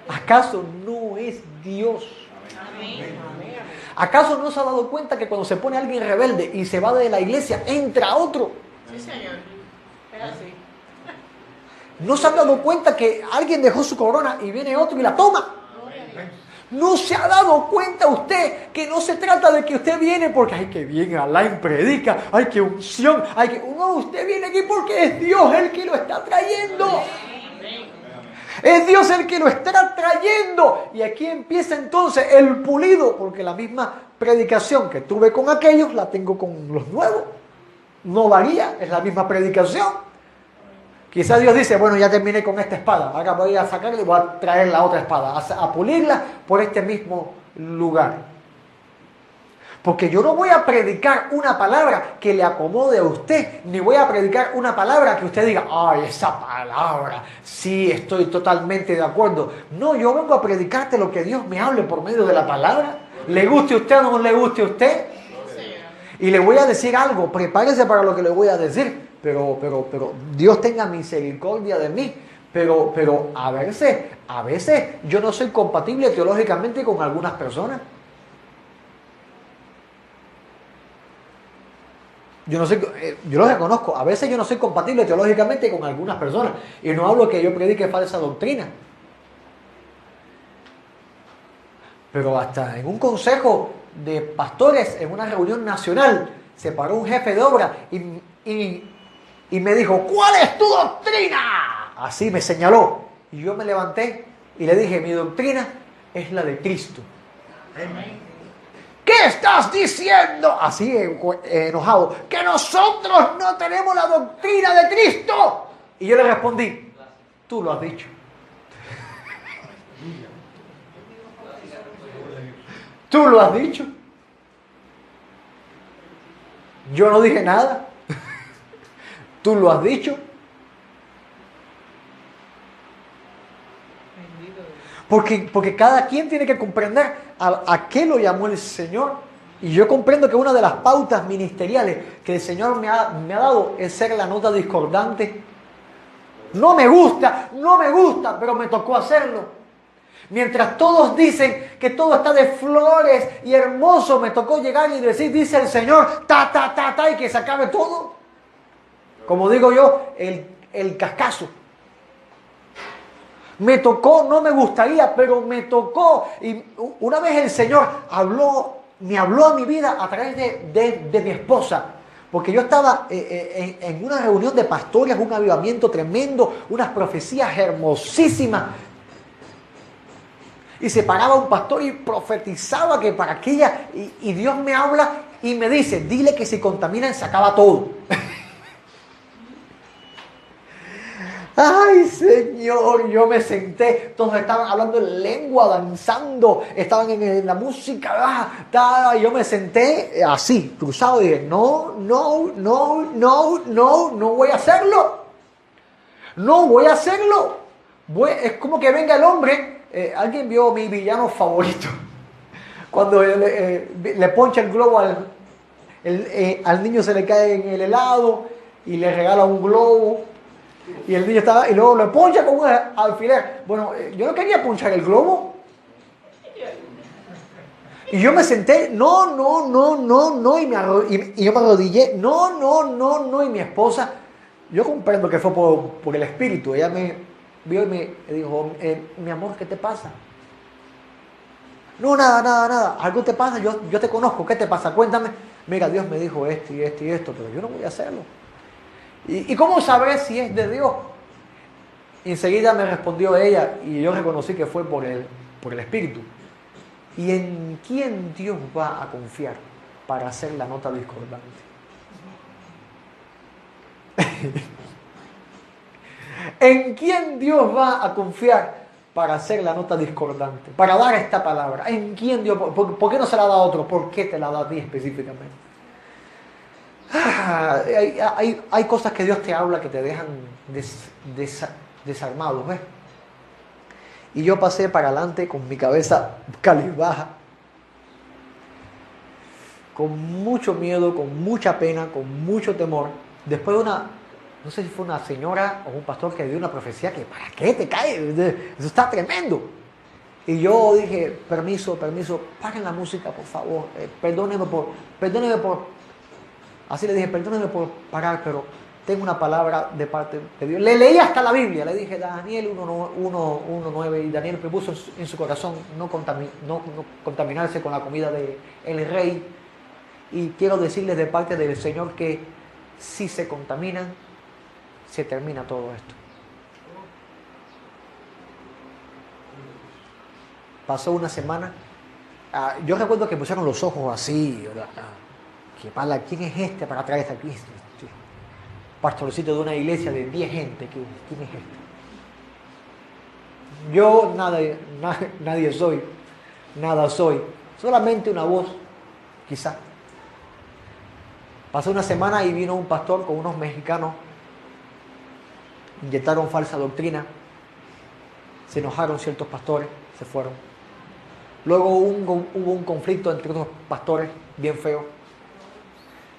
¿Acaso no es Dios? Amén. ¿Acaso no se ha dado cuenta que cuando se pone alguien rebelde y se va de la iglesia, entra otro? Sí, Señor. Es así. ¿No se han dado cuenta que alguien dejó su corona y viene otro y la toma? ¿No se ha dado cuenta usted que no se trata de que usted viene porque ¡ay, qué bien Alain predica! ¡Ay, qué unción! ¡Ay, qué... No, usted viene aquí porque es Dios el que lo está trayendo. Es Dios el que lo está trayendo. Y aquí empieza entonces el pulido, porque la misma predicación que tuve con aquellos la tengo con los nuevos. No varía, es la misma predicación. Quizás Dios dice, bueno, ya terminé con esta espada, ahora voy a sacarla y voy a traer la otra espada, a pulirla por este mismo lugar. Porque yo no voy a predicar una palabra que le acomode a usted, ni voy a predicar una palabra que usted diga, ay, esa palabra, sí, estoy totalmente de acuerdo. No, yo vengo a predicarte lo que Dios me hable por medio de la palabra, le guste a usted o no le guste a usted. Y le voy a decir algo, prepárese para lo que le voy a decir. Pero Dios tenga misericordia de mí. Pero a veces yo no soy compatible teológicamente con algunas personas. Yo lo reconozco. A veces yo no soy compatible teológicamente con algunas personas. Y no hablo que yo predique falsa doctrina. Pero hasta en un consejo de pastores, en una reunión nacional, se paró un jefe de obra y me dijo, ¿cuál es tu doctrina? Así me señaló. Y yo me levanté y le dije, mi doctrina es la de Cristo. ¿Qué estás diciendo? Así enojado, que nosotros no tenemos la doctrina de Cristo. Y yo le respondí, tú lo has dicho. Tú lo has dicho. Yo no dije nada. Tú lo has dicho. Porque cada quien tiene que comprender a qué lo llamó el Señor. Y yo comprendo que una de las pautas ministeriales que el Señor me ha dado es ser la nota discordante. No me gusta, pero me tocó hacerlo. Mientras todos dicen que todo está de flores y hermoso, me tocó llegar y decir, dice el Señor, y que se acabe todo. Como digo yo, el cascazo. Me tocó, no me gustaría, pero me tocó. Y una vez el Señor me habló a mi vida a través de mi esposa. Porque yo estaba en una reunión de pastores, un avivamiento tremendo, unas profecías hermosísimas. Y se paraba un pastor y profetizaba que para aquella... Y Dios me habla y me dice, dile que si contaminan se acaba todo. Ay, Señor, yo me senté, todos estaban hablando en lengua, danzando, estaban en la música, y yo me senté así, cruzado, y dije, no voy a hacerlo. No voy a hacerlo. Es como que venga el hombre, alguien vio mi villano favorito, cuando le poncha el globo al niño, se le cae en el helado y le regala un globo. Y el niño estaba, y luego lo poncha con un alfiler. Bueno, yo no quería ponchar el globo. Y yo me senté, no, y yo me arrodillé, no, y mi esposa, yo comprendo que fue por el espíritu. Ella me vio y me dijo, mi amor, ¿qué te pasa? No, nada, algo te pasa, yo te conozco, ¿qué te pasa? Cuéntame. Mira, Dios me dijo esto y esto, pero yo no voy a hacerlo. ¿Y cómo sabré si es de Dios? Y enseguida me respondió ella y yo reconocí que fue por el Espíritu. ¿Y en quién Dios va a confiar para hacer la nota discordante? ¿En quién Dios va a confiar para hacer la nota discordante? Para dar esta palabra. ¿En quién Dios? ¿Por qué no se la da a otro? ¿Por qué te la da a ti específicamente? Hay cosas que Dios te habla que te dejan desarmados, ¿ves? Y yo pasé para adelante con mi cabeza cabizbaja, con mucho miedo, con mucha pena, con mucho temor. Después de no sé si fue una señora o un pastor que dio una profecía que ¿para qué te cae? Eso está tremendo. Y yo dije, permiso, paren la música, por favor, perdóneme por... Así le dije, perdóneme por parar, pero tengo una palabra de parte de Dios. Le leí hasta la Biblia, le dije Daniel 1:9 y Daniel propuso en su corazón no contaminarse con la comida del rey. Y quiero decirles de parte del Señor que si se contaminan, se termina todo esto. Pasó una semana. Yo recuerdo que pusieron los ojos así. ¿Quién es este para traer esta Cristo? Pastorcito de una iglesia de 10 gente. ¿Quién es este? Yo nadie soy. Nada soy. Solamente una voz, quizá. Pasó una semana y vino un pastor con unos mexicanos. Inyectaron falsa doctrina. Se enojaron ciertos pastores. Se fueron. Luego hubo un conflicto entre otros pastores, bien feo.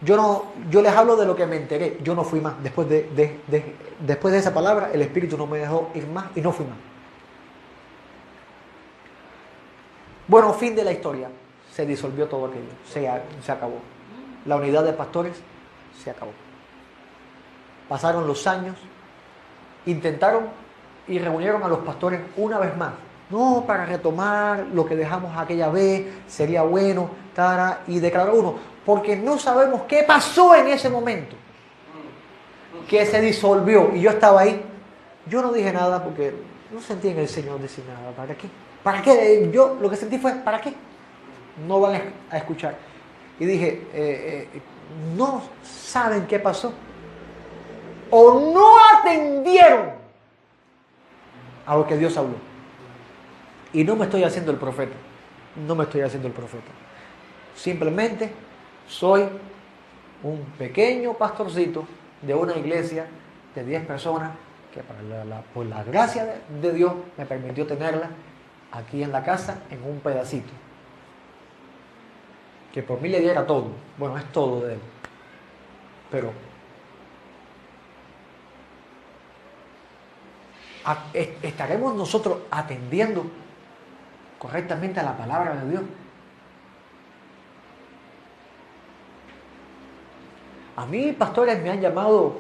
Yo les hablo de lo que me enteré. Yo no fui más. Después de esa palabra, el Espíritu no me dejó ir más y no fui más. Bueno, fin de la historia. Se disolvió todo aquello. Se acabó. La unidad de pastores se acabó. Pasaron los años. Intentaron y reunieron a los pastores una vez más. No, para retomar lo que dejamos aquella vez, sería bueno, y declaró uno, porque no sabemos qué pasó en ese momento, que se disolvió, y yo estaba ahí, yo no dije nada porque no sentí en el Señor decir nada, ¿para qué? ¿Para qué? Yo lo que sentí fue, ¿para qué? No van a escuchar. Y dije, no saben qué pasó, o no atendieron a lo que Dios habló. Y no me estoy haciendo el profeta. No me estoy haciendo el profeta. Simplemente soy un pequeño pastorcito de una iglesia de 10 personas que por la gracia de Dios me permitió tenerla aquí en la casa en un pedacito. Que por mí le diera todo. Bueno, es todo de él. Pero ¿estaremos nosotros atendiendo correctamente a la palabra de Dios? A mí pastores me han llamado,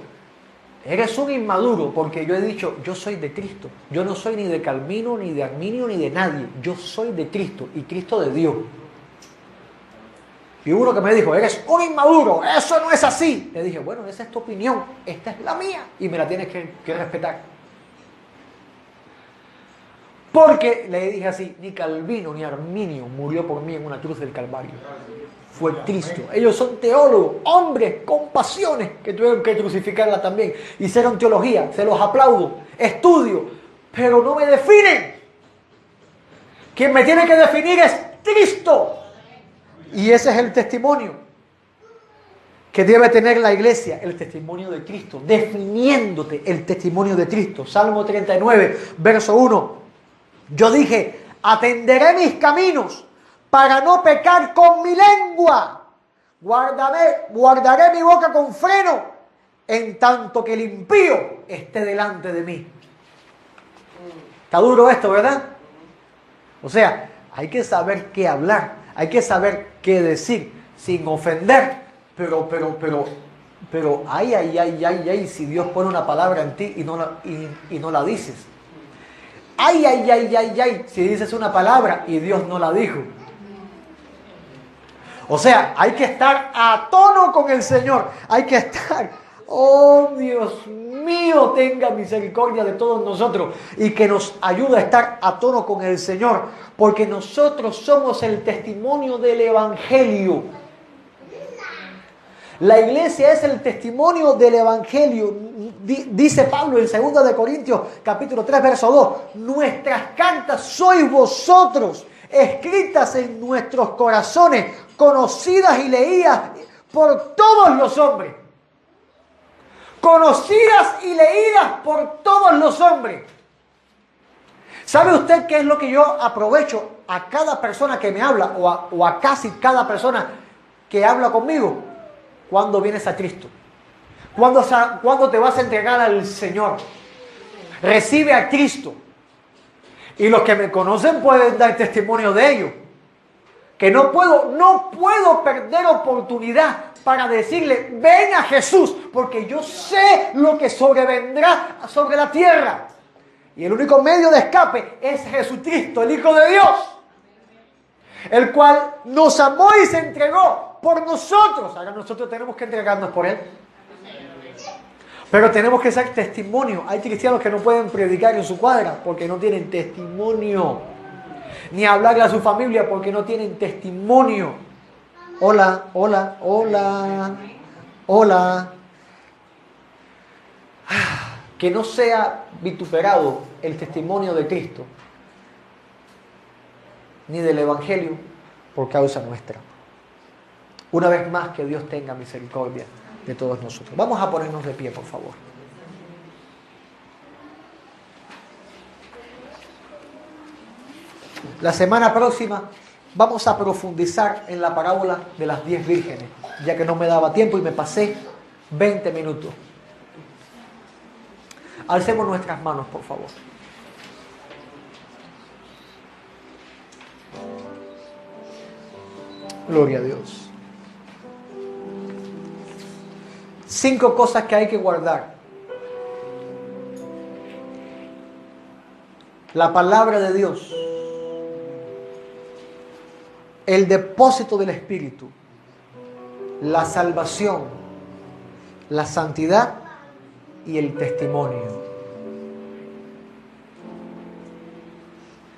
eres un inmaduro, porque yo he dicho, yo soy de Cristo. Yo no soy ni de Calvino, ni de Arminio, ni de nadie. Yo soy de Cristo y Cristo de Dios. Y uno que me dijo, eres un inmaduro, eso no es así. Le dije, bueno, esa es tu opinión, esta es la mía y me la tienes que respetar. Porque le dije así, ni Calvino ni Arminio murió por mí en una cruz del Calvario. Fue Cristo. Ellos son teólogos, hombres con pasiones que tuvieron que crucificarla también. Hicieron teología, se los aplaudo, estudio, pero no me definen. Quien me tiene que definir es Cristo. Y ese es el testimonio que debe tener la iglesia, el testimonio de Cristo, definiéndote el testimonio de Cristo. Salmo 39, verso 1. Yo dije, atenderé mis caminos para no pecar con mi lengua. Guardaré mi boca con freno en tanto que el impío esté delante de mí. Está duro esto, ¿verdad? O sea, hay que saber qué hablar, hay que saber qué decir sin ofender, pero ay, si Dios pone una palabra en ti y no la dices. Ay, si dices una palabra y Dios no la dijo. O sea, hay que estar a tono con el Señor. Hay que estar, oh Dios mío, tenga misericordia de todos nosotros y que nos ayude a estar a tono con el Señor. Porque nosotros somos el testimonio del Evangelio. La iglesia es el testimonio del Evangelio. Dice Pablo en 2 de Corintios, capítulo 3, verso 2. Nuestras cartas sois vosotros, escritas en nuestros corazones, conocidas y leídas por todos los hombres. Conocidas y leídas por todos los hombres. ¿Sabe usted qué es lo que yo aprovecho a cada persona que me habla o a casi cada persona que habla conmigo? ¿Cuándo vienes a Cristo? ¿Cuándo te vas a entregar al Señor? Recibe a Cristo. Y los que me conocen pueden dar testimonio de ello. que no puedo perder oportunidad para decirle, ven a Jesús, porque yo sé lo que sobrevendrá sobre la tierra. Y el único medio de escape es Jesucristo, el Hijo de Dios, el cual nos amó y se entregó por nosotros. Ahora nosotros tenemos que entregarnos por Él. Pero tenemos que ser testimonio. Hay cristianos que no pueden predicar en su cuadra porque no tienen testimonio. Ni hablarle a su familia porque no tienen testimonio. Hola, hola, hola, hola. Que no sea vituperado el testimonio de Cristo ni del Evangelio por causa nuestra. Una vez más, que Dios tenga misericordia de todos nosotros. Vamos a ponernos de pie, por favor. La semana próxima vamos a profundizar en la parábola de las 10 vírgenes, ya que no me daba tiempo y me pasé 20 minutos. Alcemos nuestras manos, por favor. Gloria a Dios. 5 cosas que hay que guardar. La palabra de Dios, el depósito del Espíritu, la salvación, la santidad y el testimonio.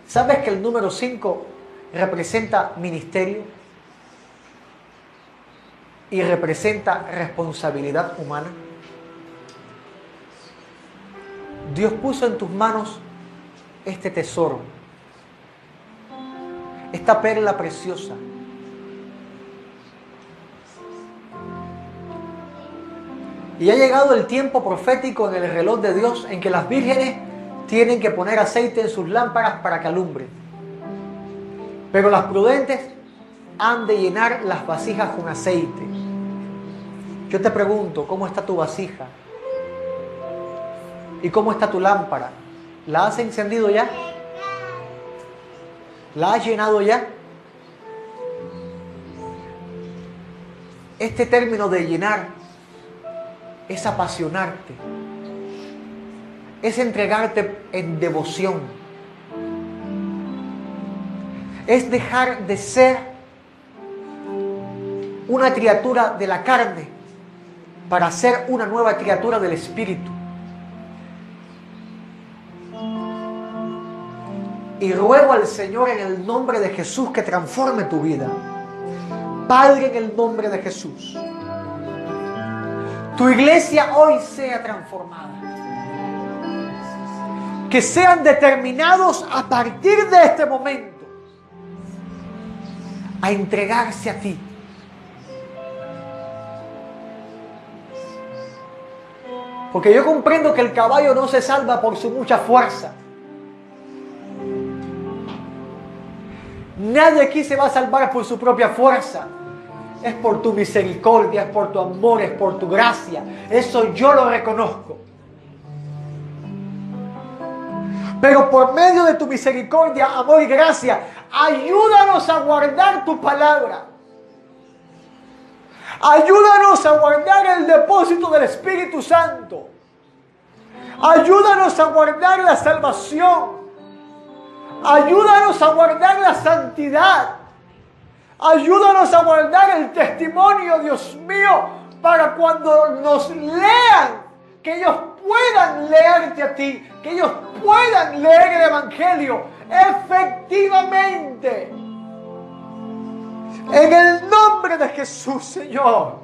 ¿Sabes que el número 5 representa ministerio y representa responsabilidad humana? Dios puso en tus manos este tesoro, esta perla preciosa. Y ha llegado el tiempo profético en el reloj de Dios en que las vírgenes tienen que poner aceite en sus lámparas para que alumbre. Pero las prudentes han de llenar las vasijas con aceite. Yo te pregunto, ¿cómo está tu vasija? ¿Y cómo está tu lámpara? ¿La has encendido ya? ¿La has llenado ya? Este término de llenar es apasionarte, es entregarte en devoción, es dejar de ser una criatura de la carne para ser una nueva criatura del Espíritu. Y ruego al Señor en el nombre de Jesús que transforme tu vida. Padre, en el nombre de Jesús, tu iglesia hoy sea transformada. Que sean determinados a partir de este momento a entregarse a ti. Porque yo comprendo que el caballo no se salva por su mucha fuerza. Nadie aquí se va a salvar por su propia fuerza. Es por tu misericordia, es por tu amor, es por tu gracia. Eso yo lo reconozco. Pero por medio de tu misericordia, amor y gracia, ayúdanos a guardar tu palabra. Ayúdanos a guardar el depósito del Espíritu Santo. Ayúdanos a guardar la salvación. Ayúdanos a guardar la santidad. Ayúdanos a guardar el testimonio, Dios mío, para cuando nos lean, que ellos puedan leerte a ti, que ellos puedan leer el Evangelio efectivamente. En el nombre de Jesús, Señor.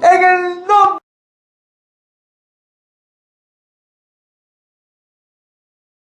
En el